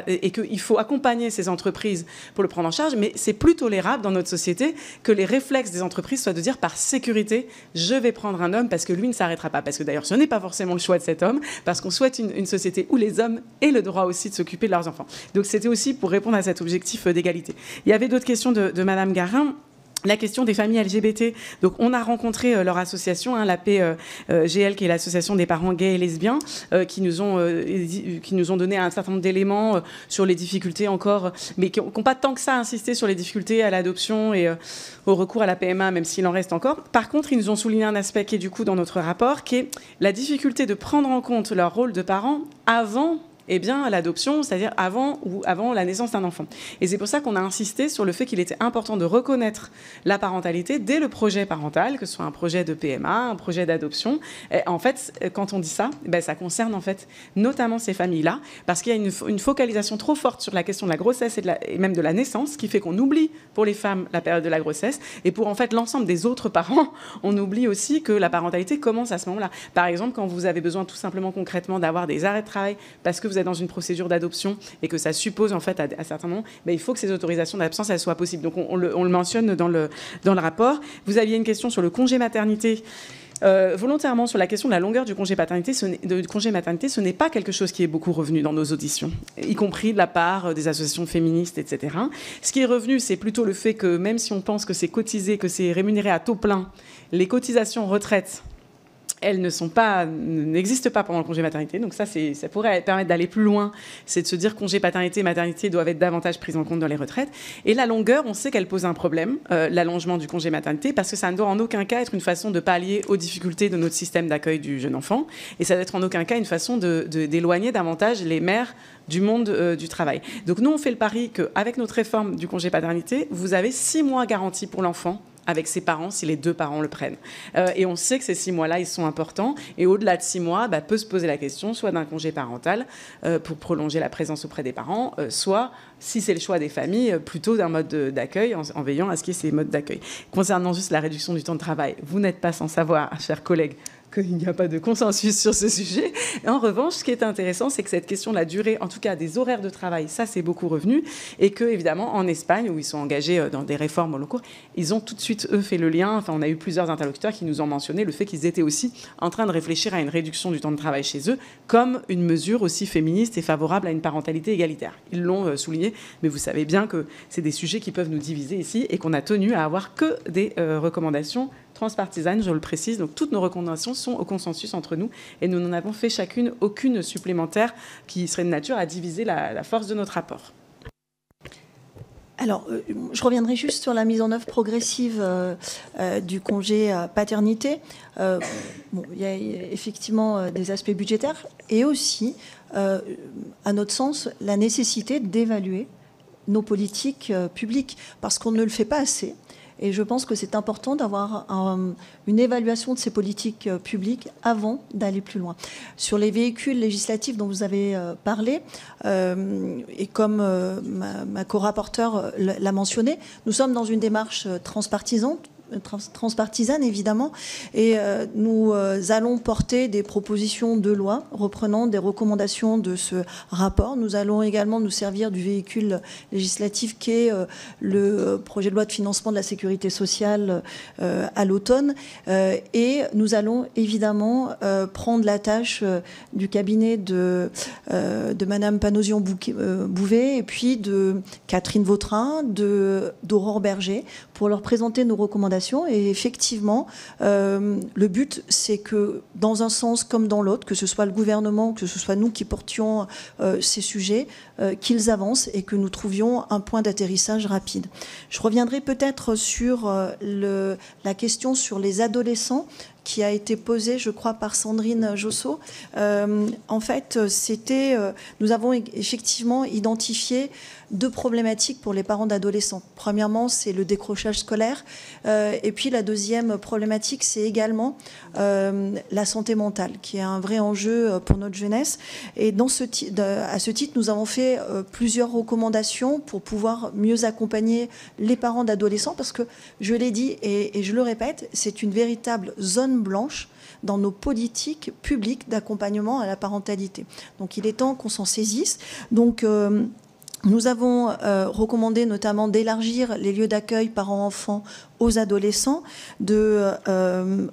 et qu'il faut accompagner ces entreprises pour le prendre en charge, mais c'est plus tolérable dans notre société que les réflexes des entreprises soient de dire par sécurité, je vais prendre un homme parce que lui ne s'arrêtera pas. Parce que d'ailleurs, ce n'est pas forcément le choix de cet homme, parce qu'on souhaite une société où les hommes aient le droit aussi de s'occuper de leurs enfants. Donc c'était aussi pour répondre à cet objectif d'égalité. Il y avait d'autres questions de Madame Garin. La question des familles LGBT. Donc, on a rencontré leur association, l'APGL, qui est l'association des parents gays et lesbiens, qui nous ont donné un certain nombre d'éléments sur les difficultés encore, mais qui n'ont pas tant que ça insisté sur les difficultés à l'adoption et au recours à la PMA, même s'il en reste encore. Par contre, ils nous ont souligné un aspect qui est du coup dans notre rapport, qui est la difficulté de prendre en compte leur rôle de parents avant l'adoption, c'est-à-dire avant la naissance d'un enfant. Et c'est pour ça qu'on a insisté sur le fait qu'il était important de reconnaître la parentalité dès le projet parental, que ce soit un projet de PMA, un projet d'adoption. Et en fait, quand on dit ça, ça concerne en fait notamment ces familles-là, parce qu'il y a une focalisation trop forte sur la question de la grossesse et même de la naissance, qui fait qu'on oublie pour les femmes la période de la grossesse, et pour en fait l'ensemble des autres parents, on oublie aussi que la parentalité commence à ce moment-là. Par exemple, quand vous avez besoin tout simplement concrètement d'avoir des arrêts de travail parce que vous êtes dans une procédure d'adoption et que ça suppose en fait à certains moments, il faut que ces autorisations d'absence elles soient possibles. Donc on le mentionne dans le rapport. Vous aviez une question sur le congé maternité. Volontairement sur la question de la longueur du congé maternité, ce n'est pas quelque chose qui est beaucoup revenu dans nos auditions, y compris de la part des associations féministes, etc. Ce qui est revenu, c'est plutôt le fait que même si on pense que c'est cotisé, que c'est rémunéré à taux plein, les cotisations retraite, elles n'existent pas pendant le congé maternité. Donc ça pourrait permettre d'aller plus loin. C'est de se dire congé paternité et maternité doivent être davantage prises en compte dans les retraites. Et la longueur, on sait qu'elle pose un problème, l'allongement du congé maternité, parce que ça ne doit en aucun cas être une façon de pallier aux difficultés de notre système d'accueil du jeune enfant. Et ça doit être en aucun cas une façon d'éloigner davantage les mères du monde du travail. Donc nous, on fait le pari qu'avec notre réforme du congé paternité, vous avez 6 mois garantis pour l'enfant avec ses parents, si les 2 parents le prennent. Et on sait que ces 6 mois-là, ils sont importants. Et au-delà de 6 mois, peut se poser la question, soit d'un congé parental pour prolonger la présence auprès des parents, soit, si c'est le choix des familles, plutôt d'un mode d'accueil, en veillant à ce qu'il y ait ces modes d'accueil. Concernant juste la réduction du temps de travail, vous n'êtes pas sans savoir, chers collègues, qu'il n'y a pas de consensus sur ce sujet. Et en revanche, ce qui est intéressant, c'est que cette question de la durée, en tout cas des horaires de travail, ça c'est beaucoup revenu, et que évidemment en Espagne, où ils sont engagés dans des réformes au cours, ils ont tout de suite eux fait le lien. Enfin, on a eu plusieurs interlocuteurs qui nous ont mentionné le fait qu'ils étaient aussi en train de réfléchir à une réduction du temps de travail chez eux, comme une mesure aussi féministe et favorable à une parentalité égalitaire. Ils l'ont souligné, mais vous savez bien que c'est des sujets qui peuvent nous diviser ici et qu'on a tenu à avoir que des recommandations transpartisane, je le précise. Donc toutes nos recommandations sont au consensus entre nous et nous n'en avons fait chacune aucune supplémentaire qui serait de nature à diviser la force de notre rapport. Alors, je reviendrai juste sur la mise en œuvre progressive du congé paternité. Il y a effectivement des aspects budgétaires et aussi, à notre sens, la nécessité d'évaluer nos politiques publiques parce qu'on ne le fait pas assez. Et je pense que c'est important d'avoir une évaluation de ces politiques publiques avant d'aller plus loin. Sur les véhicules législatifs dont vous avez parlé, et comme ma co-rapporteure l'a mentionné, nous sommes dans une démarche transpartisane évidemment, et nous allons porter des propositions de loi reprenant des recommandations de ce rapport. Nous allons également nous servir du véhicule législatif qui est le projet de loi de financement de la sécurité sociale à l'automne, et nous allons évidemment prendre la tâche du cabinet de Madame Panosian-Bouvet et puis de Catherine Vautrin, d'Aurore Berger, pour leur présenter nos recommandations. Et effectivement, le but, c'est que dans un sens comme dans l'autre, que ce soit le gouvernement, que ce soit nous qui portions ces sujets, qu'ils avancent et que nous trouvions un point d'atterrissage rapide. Je reviendrai peut-être sur la question sur les adolescents qui a été posée, je crois, par Sandrine Josso. En fait, nous avons effectivement identifié 2 problématiques pour les parents d'adolescents. Premièrement, c'est le décrochage scolaire. Et puis la deuxième problématique, c'est également la santé mentale, qui est un vrai enjeu pour notre jeunesse. Et à ce titre, nous avons fait plusieurs recommandations pour pouvoir mieux accompagner les parents d'adolescents, parce que, je l'ai dit et je le répète, c'est une véritable zone blanche dans nos politiques publiques d'accompagnement à la parentalité. Donc il est temps qu'on s'en saisisse. Donc nous avons recommandé notamment d'élargir les lieux d'accueil parents-enfants aux adolescents, de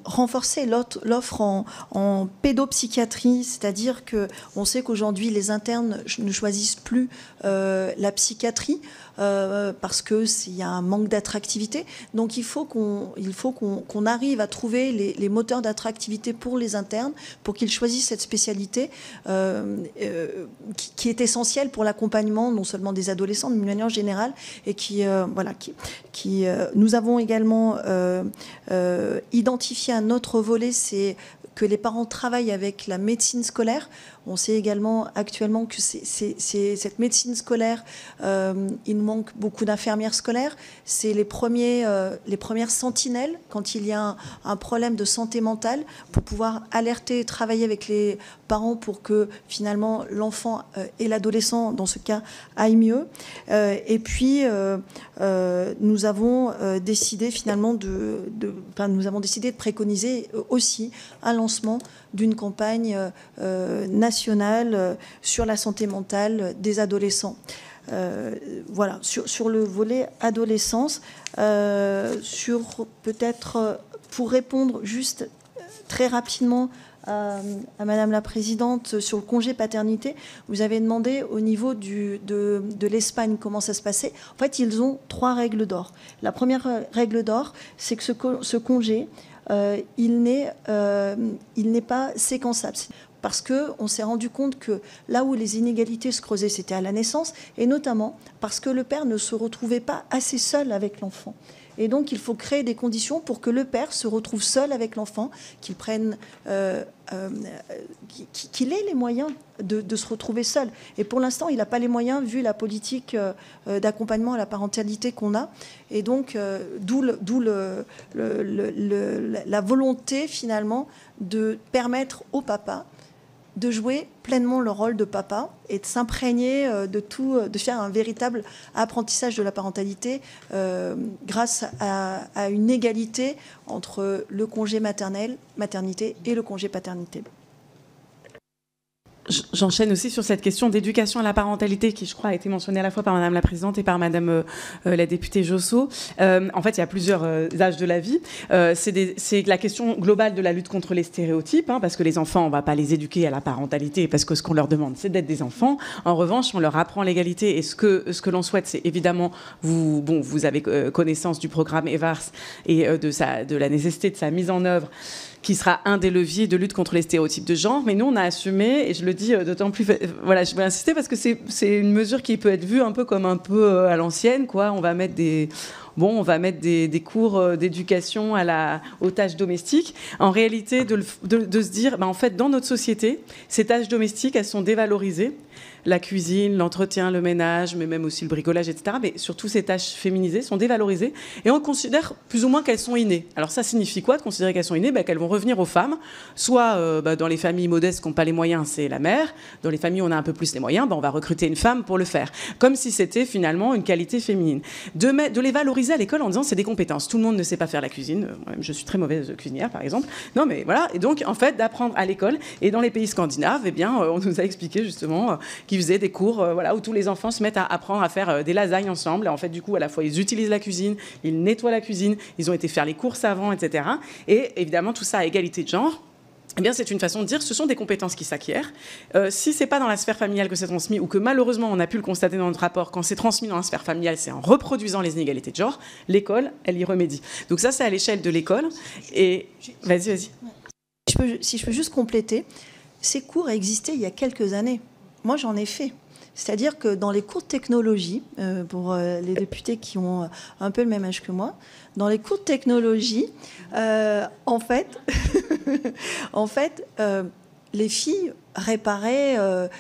renforcer l'offre en pédopsychiatrie, c'est-à-dire qu'on sait qu'aujourd'hui les internes ne choisissent plus la psychiatrie parce qu'il y a un manque d'attractivité. Donc il faut qu'on arrive à trouver les moteurs d'attractivité pour les internes, pour qu'ils choisissent cette spécialité qui est essentielle pour l'accompagnement non seulement des adolescents, mais de manière générale, et nous avons également identifié un autre volet, c'est que les parents travaillent avec la médecine scolaire. On sait également actuellement que cette médecine scolaire, il nous manque beaucoup d'infirmières scolaires. C'est les premières sentinelles quand il y a un problème de santé mentale, pour pouvoir alerter et travailler avec les parents pour que finalement l'enfant et l'adolescent, dans ce cas, aillent mieux. Et puis, nous avons décidé finalement de préconiser aussi un lancement d'une campagne nationale sur la santé mentale des adolescents. Voilà, sur le volet adolescence, peut-être pour répondre juste très rapidement à Madame la Présidente sur le congé paternité, vous avez demandé au niveau de l'Espagne comment ça se passait. En fait, ils ont 3 règles d'or. La première règle d'or, c'est que ce congé, il n'est pas séquençable. Parce qu'on s'est rendu compte que là où les inégalités se creusaient, c'était à la naissance, et notamment parce que le père ne se retrouvait pas assez seul avec l'enfant. Et donc, il faut créer des conditions pour que le père se retrouve seul avec l'enfant, qu'il ait les moyens de se retrouver seul. Et pour l'instant, il n'a pas les moyens, vu la politique d'accompagnement à la parentalité qu'on a. Et donc, d'où la volonté, finalement, de permettre au papa de jouer pleinement le rôle de papa et de s'imprégner de tout, de faire un véritable apprentissage de la parentalité grâce à une égalité entre le congé maternité et le congé paternité. J'enchaîne aussi sur cette question d'éducation à la parentalité qui, je crois, a été mentionnée à la fois par Madame la Présidente et par Madame la députée Josso. En fait, il y a plusieurs âges de la vie. C'est la question globale de la lutte contre les stéréotypes, parce que les enfants, on ne va pas les éduquer à la parentalité parce que ce qu'on leur demande, c'est d'être des enfants. En revanche, on leur apprend l'égalité et ce que l'on souhaite, c'est évidemment, vous avez connaissance du programme EVARS et de la nécessité de sa mise en œuvre, qui sera un des leviers de lutte contre les stéréotypes de genre. Mais nous, on a assumé, et je le dis d'autant plus... Voilà, je vais insister parce que c'est une mesure qui peut être vue un peu comme un peu à l'ancienne, quoi. On va mettre des cours d'éducation aux tâches domestiques. En réalité, de se dire, en fait, dans notre société, ces tâches domestiques, elles sont dévalorisées. La cuisine, l'entretien, le ménage, mais même aussi le bricolage, etc. Mais surtout, ces tâches féminisées sont dévalorisées. Et on considère plus ou moins qu'elles sont innées. Alors ça signifie quoi de considérer qu'elles sont innées? Qu'elles vont revenir aux femmes. Soit dans les familles modestes qui n'ont pas les moyens, c'est la mère. Dans les familles où on a un peu plus les moyens, on va recruter une femme pour le faire. Comme si c'était finalement une qualité féminine. De les valoriser à l'école en disant c'est des compétences. Tout le monde ne sait pas faire la cuisine. Moi-même, je suis très mauvaise cuisinière, par exemple. Non, mais voilà. Et donc, en fait, d'apprendre à l'école. Et dans les pays scandinaves, on nous a expliqué justement qu'ils faisaient des cours où tous les enfants se mettent à apprendre à faire des lasagnes ensemble. Et en fait, du coup, à la fois, ils utilisent la cuisine, ils nettoient la cuisine, ils ont été faire les courses avant, etc. Et évidemment, tout ça à égalité de genre. C'est une façon de dire que ce sont des compétences qui s'acquièrent. Si ce n'est pas dans la sphère familiale que c'est transmis, ou que malheureusement, on a pu le constater dans notre rapport, quand c'est transmis dans la sphère familiale, c'est en reproduisant les inégalités de genre, l'école, elle y remédie. Donc ça, c'est à l'échelle de l'école. Et vas-y. Si je peux juste compléter, ces cours existaient il y a quelques années. Moi, j'en ai fait. C'est-à-dire que dans les cours de technologie, pour les députés qui ont un peu le même âge que moi, dans les cours de technologie, en fait, les filles réparaient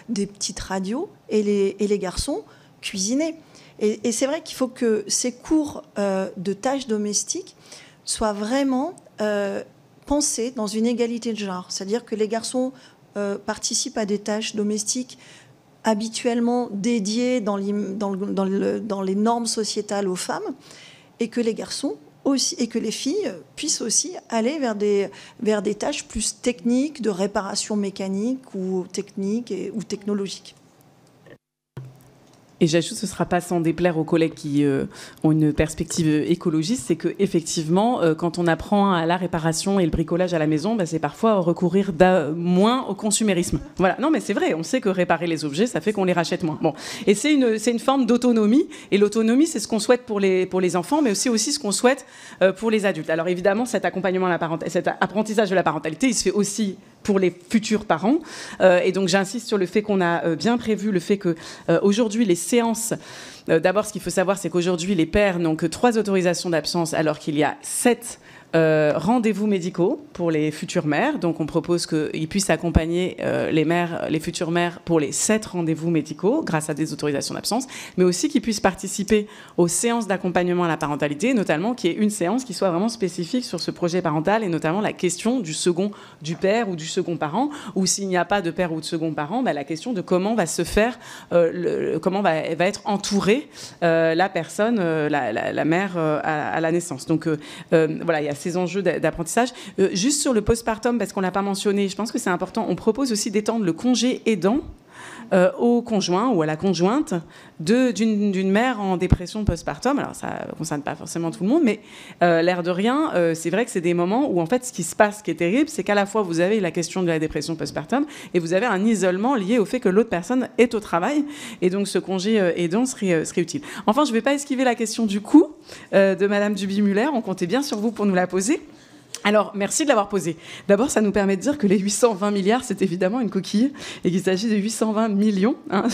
des petites radios et les garçons cuisinaient. Et c'est vrai qu'il faut que ces cours de tâches domestiques soient vraiment pensés dans une égalité de genre. C'est-à-dire que les garçons participent à des tâches domestiques habituellement dédiées dans les normes sociétales aux femmes, et que les garçons aussi, et que les filles puissent aussi aller vers des tâches plus techniques, de réparation mécanique ou technique ou technologique. Et j'ajoute, ce ne sera pas sans déplaire aux collègues qui ont une perspective écologiste, c'est qu'effectivement, quand on apprend à la réparation et le bricolage à la maison, c'est parfois recourir moins au consumérisme. Voilà. Non, mais c'est vrai, on sait que réparer les objets, ça fait qu'on les rachète moins. Bon. Et c'est une forme d'autonomie. Et l'autonomie, c'est ce qu'on souhaite pour les enfants, mais aussi ce qu'on souhaite pour les adultes. Alors évidemment, cet apprentissage de la parentalité, il se fait aussi pour les futurs parents. Et donc, j'insiste sur le fait qu'on a bien prévu le fait qu'aujourd'hui, les séances... D'abord, ce qu'il faut savoir, c'est qu'aujourd'hui, les pères n'ont que 3 autorisations d'absence, alors qu'il y a 7 rendez-vous médicaux pour les futures mères. Donc, on propose qu'ils puissent accompagner les futures mères pour les 7 rendez-vous médicaux grâce à des autorisations d'absence, mais aussi qu'ils puissent participer aux séances d'accompagnement à la parentalité, notamment qu'il y ait une séance qui soit vraiment spécifique sur ce projet parental et notamment la question du père ou du second parent, ou s'il n'y a pas de père ou de second parent, la question de comment va se faire, comment va être entourée la personne, la mère à la naissance. Donc, voilà, il y a ces enjeux d'apprentissage. Juste sur le postpartum, parce qu'on ne l'a pas mentionné, je pense que c'est important, on propose aussi d'étendre le congé aidant au conjoint ou à la conjointe d'une mère en dépression postpartum. Alors, ça ne concerne pas forcément tout le monde, mais l'air de rien, c'est vrai que c'est des moments où, en fait, ce qui se passe, ce qui est terrible, c'est qu'à la fois, vous avez la question de la dépression postpartum et vous avez un isolement lié au fait que l'autre personne est au travail. Et donc, ce congé aidant serait utile. Enfin, je ne vais pas esquiver la question du coût de Madame Duby-Muller. On comptait bien sur vous pour nous la poser. Alors, merci de l'avoir posé. D'abord, ça nous permet de dire que les 820 milliards, c'est évidemment une coquille et qu'il s'agit de 820 millions. Hein.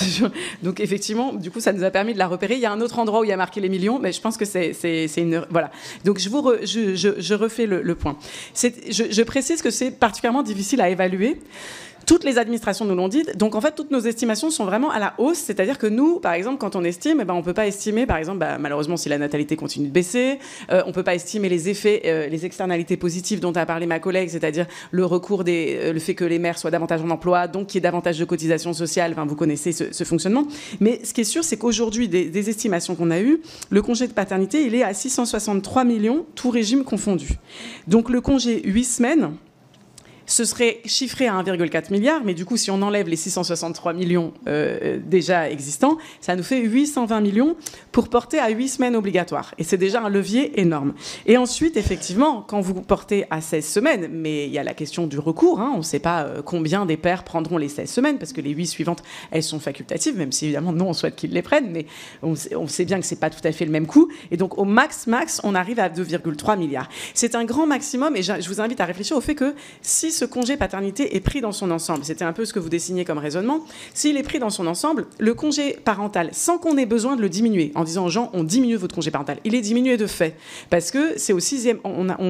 Donc, effectivement, du coup, ça nous a permis de la repérer. Il y a un autre endroit où il y a marqué les millions, mais je pense que c'est une... Voilà. Donc, je refais le point. Je précise que c'est particulièrement difficile à évaluer. Toutes les administrations nous l'ont dit. Donc, en fait, toutes nos estimations sont vraiment à la hausse. C'est-à-dire que nous, par exemple, quand on estime, on ne peut pas estimer, par exemple, malheureusement, si la natalité continue de baisser, on ne peut pas estimer les effets, les externalités positives dont a parlé ma collègue, c'est-à-dire le recours le fait que les mères soient davantage en emploi, donc qu'il y ait davantage de cotisations sociales. Enfin, vous connaissez ce fonctionnement. Mais ce qui est sûr, c'est qu'aujourd'hui, des estimations qu'on a eues, le congé de paternité, il est à 663 millions, tout régime confondu. Donc, le congé 8 semaines... ce serait chiffré à 1,4 milliard, mais du coup, si on enlève les 663 millions déjà existants, ça nous fait 820 millions pour porter à 8 semaines obligatoires. Et c'est déjà un levier énorme. Et ensuite, effectivement, quand vous portez à 16 semaines, mais il y a la question du recours, hein, on ne sait pas combien des pères prendront les 16 semaines, parce que les 8 suivantes, elles sont facultatives, même si évidemment, nous, on souhaite qu'ils les prennent, mais on sait bien que ce n'est pas tout à fait le même coût. Et donc, au max, on arrive à 2,3 milliards. C'est un grand maximum, et je vous invite à réfléchir au fait que si ce congé paternité est pris dans son ensemble, c'était un peu ce que vous dessiniez comme raisonnement, s'il est pris dans son ensemble, le congé parental, sans qu'on ait besoin de le diminuer, en disant aux gens, on diminue votre congé parental, il est diminué de fait, parce que c'est au 6e,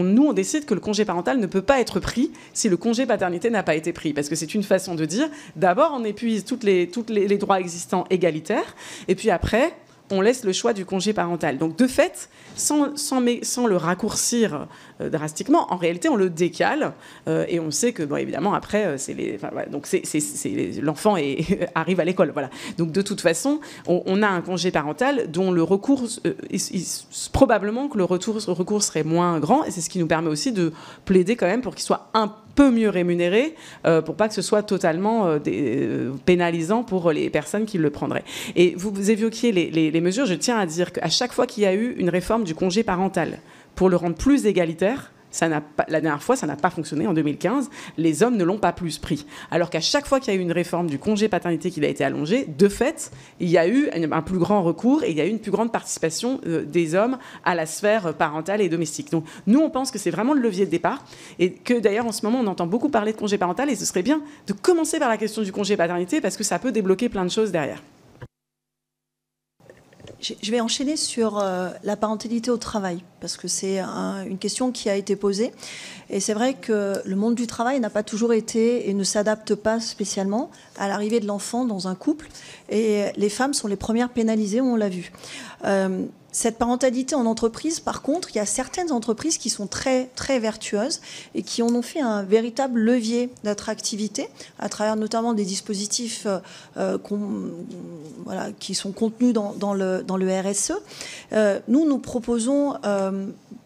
nous on décide que le congé parental ne peut pas être pris si le congé paternité n'a pas été pris, parce que c'est une façon de dire, d'abord on épuise tous les droits existants égalitaires, et puis après, on laisse le choix du congé parental. Donc, de fait, sans le raccourcir drastiquement, en réalité, on le décale. Et on sait que, bon, évidemment, après, l'enfant arrive à l'école. Voilà. Donc, de toute façon, on a un congé parental dont le recours, probablement que le recours serait moins grand. Et c'est ce qui nous permet aussi de plaider quand même pour qu'il soit un peu mieux rémunéré, pour pas que ce soit totalement pénalisant pour les personnes qui le prendraient. Et vous évoquiez les mesures. Je tiens à dire qu'à chaque fois qu'il y a eu une réforme du congé parental pour le rendre plus égalitaire, la dernière fois, ça n'a pas fonctionné en 2015. Les hommes ne l'ont pas plus pris. Alors qu'à chaque fois qu'il y a eu une réforme du congé paternité qui a été allongé, de fait, il y a eu un plus grand recours et il y a eu une plus grande participation des hommes à la sphère parentale et domestique. Donc, nous, on pense que c'est vraiment le levier de départ et que, d'ailleurs, en ce moment, on entend beaucoup parler de congé parental et ce serait bien de commencer par la question du congé paternité parce que ça peut débloquer plein de choses derrière. Je vais enchaîner sur la parentalité au travail, parce que c'est une question qui a été posée. Et c'est vrai que le monde du travail n'a pas toujours été et ne s'adapte pas spécialement à l'arrivée de l'enfant dans un couple. Et les femmes sont les premières pénalisées, on l'a vu. Cette parentalité en entreprise, par contre, il y a certaines entreprises qui sont très, très vertueuses et qui en ont fait un véritable levier d'attractivité à travers notamment des dispositifs qui sont contenus dans le RSE. Nous proposons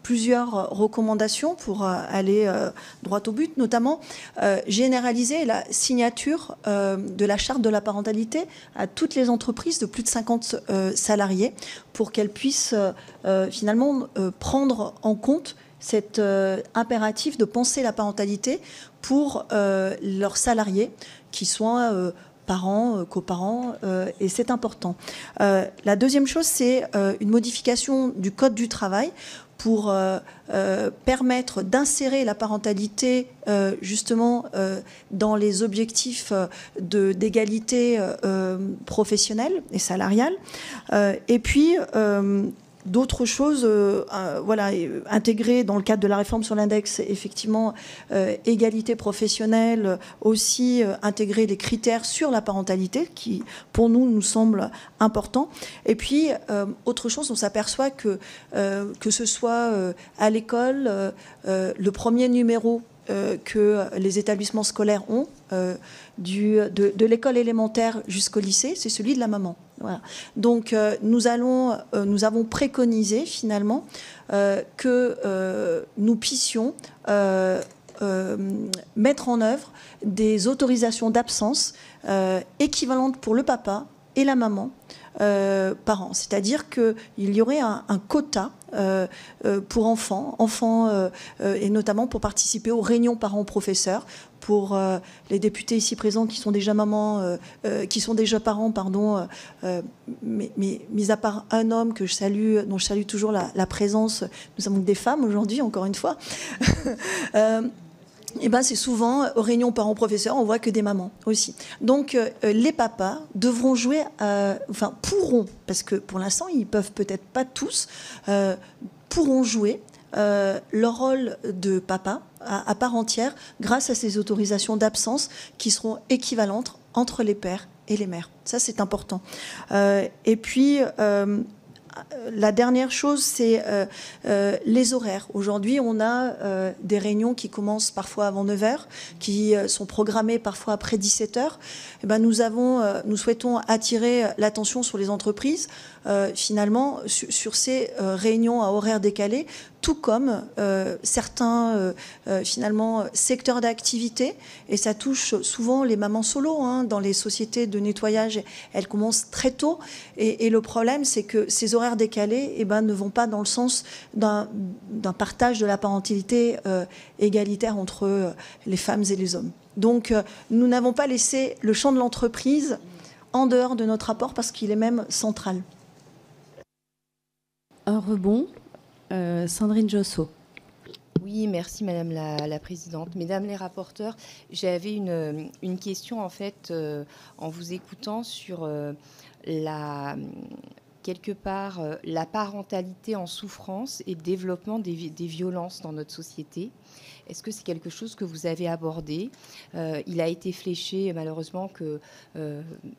plusieurs recommandations pour aller droit au but, notamment généraliser la signature de la charte de la parentalité à toutes les entreprises de plus de 50 salariés pour qu'elles puissent finalement prendre en compte cet impératif de penser la parentalité pour leurs salariés qui soient parents, coparents, et c'est important. La deuxième chose, c'est une modification du Code du travail pour permettre d'insérer la parentalité justement dans les objectifs d'égalité professionnelle et salariale. Et puis, d'autres choses, voilà, intégrées dans le cadre de la réforme sur l'index, effectivement, égalité professionnelle, aussi intégrer les critères sur la parentalité, qui, pour nous semble important. Et puis, autre chose, on s'aperçoit que ce soit à l'école, le premier numéro que les établissements scolaires ont, de l'école élémentaire jusqu'au lycée, c'est celui de la maman. Voilà. Donc nous avons préconisé finalement que nous puissions mettre en œuvre des autorisations d'absence équivalentes pour le papa et la maman par an. C'est-à-dire qu'il y aurait un quota pour enfants et notamment pour participer aux réunions parents-professeurs, pour les députés ici présents qui sont déjà parents, pardon, mais mis à part un homme dont je salue toujours la présence, nous avons des femmes aujourd'hui, encore une fois. Et ben c'est souvent aux réunions parents-professeurs, on voit que des mamans aussi. Donc les papas devront jouer, pourront, parce que pour l'instant ils peuvent peut-être pas tous, pourront jouer leur rôle de papa à part entière grâce à ces autorisations d'absence qui seront équivalentes entre les pères et les mères. Ça c'est important. Et puis la dernière chose, c'est les horaires. Aujourd'hui, on a des réunions qui commencent parfois avant 9h, qui sont programmées parfois après 17h. Et ben, nous souhaitons attirer l'attention sur les entreprises, finalement, sur ces réunions à horaires décalés, tout comme certains, finalement, secteurs d'activité. Et ça touche souvent les mamans solo, hein, dans les sociétés de nettoyage. Elles commencent très tôt. Et le problème, c'est que ces horaires décalés ne vont pas dans le sens d'un partage de la parentalité égalitaire entre les femmes et les hommes. Donc, nous n'avons pas laissé le champ de l'entreprise en dehors de notre rapport parce qu'il est même central. Un rebond. Sandrine Josso. Oui, merci Madame la Présidente. Mesdames les rapporteurs, j'avais une question en fait en vous écoutant sur quelque part la parentalité en souffrance et le développement des violences dans notre société. Est-ce que c'est quelque chose que vous avez abordé ? Il a été fléché malheureusement que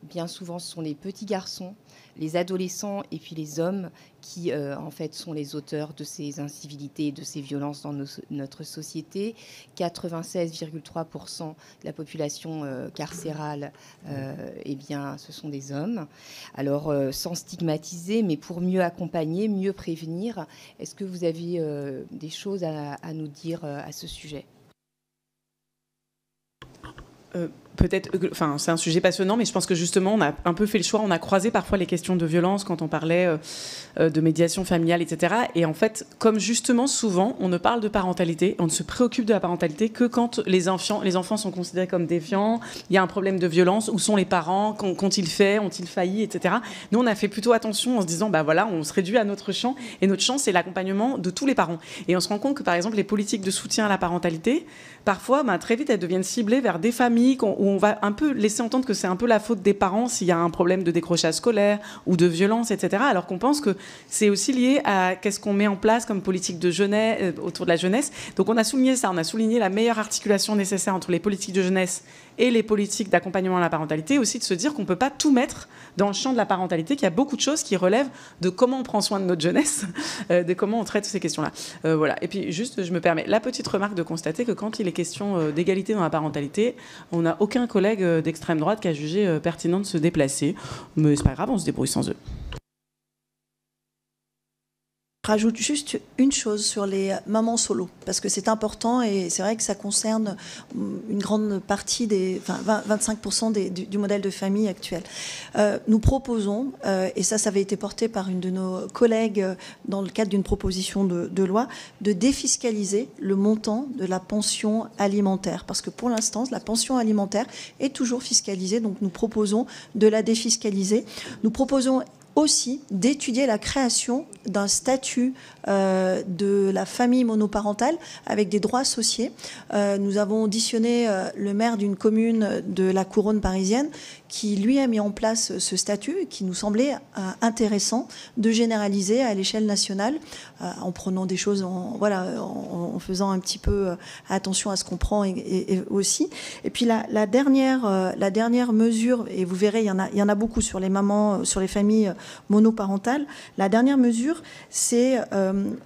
bien souvent ce sont les petits garçons, les adolescents et puis les hommes qui en fait sont les auteurs de ces incivilités et de ces violences dans notre société. 96,3% de la population carcérale, eh bien, ce sont des hommes. Alors, sans stigmatiser, mais pour mieux accompagner, mieux prévenir, est-ce que vous avez des choses à nous dire à ce sujet ? Peut-être, enfin, c'est un sujet passionnant, mais je pense que justement, on a un peu fait le choix. On a croisé parfois les questions de violence quand on parlait de médiation familiale, etc. Et en fait, comme justement, souvent, on ne parle de parentalité, on ne se préoccupe de la parentalité que quand les enfants sont considérés comme déviants, il y a un problème de violence, où sont les parents, qu'ont-ils fait, ont-ils failli, etc. Nous, on a fait plutôt attention en se disant, bah voilà, on se réduit à notre champ, et notre champ, c'est l'accompagnement de tous les parents. Et on se rend compte que, par exemple, les politiques de soutien à la parentalité, parfois, très vite, elles deviennent ciblées vers des familles où on va un peu laisser entendre que c'est un peu la faute des parents s'il y a un problème de décrochage scolaire ou de violence, etc. Alors qu'on pense que c'est aussi lié à qu'est-ce qu'on met en place comme politique de jeunesse, autour de la jeunesse. Donc on a souligné ça, on a souligné la meilleure articulation nécessaire entre les politiques de jeunesse et les politiques d'accompagnement à la parentalité, aussi de se dire qu'on ne peut pas tout mettre dans le champ de la parentalité, qu'il y a beaucoup de choses qui relèvent de comment on prend soin de notre jeunesse, de comment on traite ces questions-là. Voilà. Et puis juste, je me permets la petite remarque de constater que quand il est question d'égalité dans la parentalité, on n'a aucun collègue d'extrême droite qui a jugé pertinent de se déplacer. Mais c'est pas grave, on se débrouille sans eux. rajoute juste une chose sur les mamans solo, parce que c'est important et c'est vrai que ça concerne une grande partie des 25% du modèle de famille actuel. Nous proposons, et ça avait été porté par une de nos collègues dans le cadre d'une proposition de loi, de défiscaliser le montant de la pension alimentaire, parce que pour l'instant, la pension alimentaire est toujours fiscalisée, donc nous proposons de la défiscaliser. Nous proposons aussi d'étudier la création d'un statut de la famille monoparentale avec des droits associés. Nous avons auditionné le maire d'une commune de la couronne parisienne qui, lui, a mis en place ce statut et qui nous semblait intéressant de généraliser à l'échelle nationale en prenant des choses, en faisant un petit peu attention à ce qu'on prend et aussi. Et puis la dernière mesure, et vous verrez, il y en a beaucoup sur les mamans, sur les familles monoparentales. La dernière mesure, c'est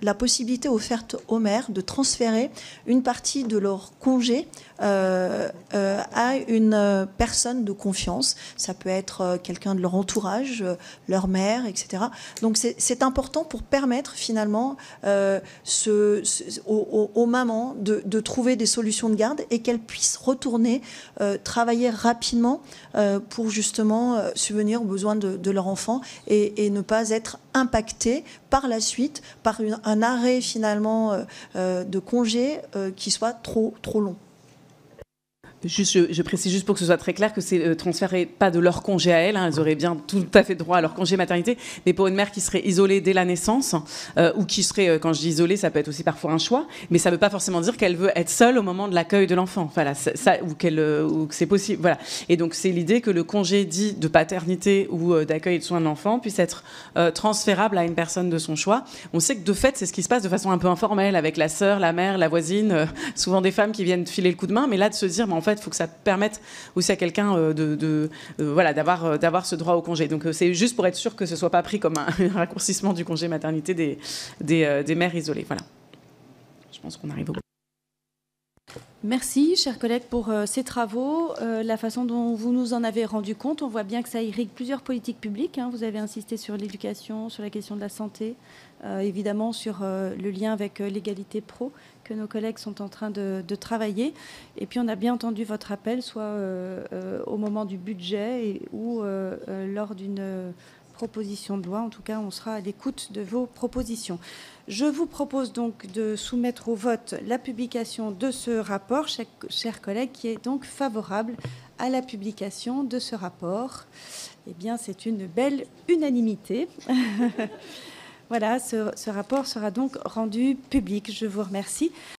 la possibilité offerte aux mères de transférer une partie de leur congé à une personne de confiance. Ça peut être quelqu'un de leur entourage, leur mère, etc. Donc c'est important pour permettre finalement aux mamans de trouver des solutions de garde et qu'elles puissent retourner travailler rapidement pour justement subvenir aux besoins de leur enfant et ne pas être impactées par la suite par un arrêt finalement de congé qui soit trop long. Je précise juste pour que ce soit très clair que c'est transféré pas de leur congé à elles, hein, elles auraient bien tout à fait droit à leur congé maternité, mais pour une mère qui serait isolée dès la naissance, ou qui serait, quand je dis isolée, ça peut être aussi parfois un choix, mais ça ne veut pas forcément dire qu'elle veut être seule au moment de l'accueil de l'enfant, voilà, ou que c'est possible, voilà. Et donc c'est l'idée que le congé dit de paternité ou d'accueil et de soins de l'enfant puisse être transférable à une personne de son choix. On sait que de fait c'est ce qui se passe de façon un peu informelle avec la sœur, la mère, la voisine, souvent des femmes qui viennent filer le coup de main, mais là de se dire, en fait, il faut que ça permette aussi à quelqu'un d'avoir ce droit au congé. Donc c'est juste pour être sûr que ce ne soit pas pris comme un raccourcissement du congé maternité des mères isolées. Voilà. Je pense qu'on arrive au bout. Merci, chers collègues, pour ces travaux. La façon dont vous nous en avez rendu compte, on voit bien que ça irrigue plusieurs politiques publiques. Hein. Vous avez insisté sur l'éducation, sur la question de la santé, évidemment sur le lien avec l'égalité pro que nos collègues sont en train de travailler. Et puis on a bien entendu votre appel, soit au moment du budget ou lors d'une proposition de loi. En tout cas, on sera à l'écoute de vos propositions. Je vous propose donc de soumettre au vote la publication de ce rapport, chers collègues, qui est donc favorable à la publication de ce rapport. Eh bien, c'est une belle unanimité. Voilà, ce rapport sera donc rendu public. Je vous remercie.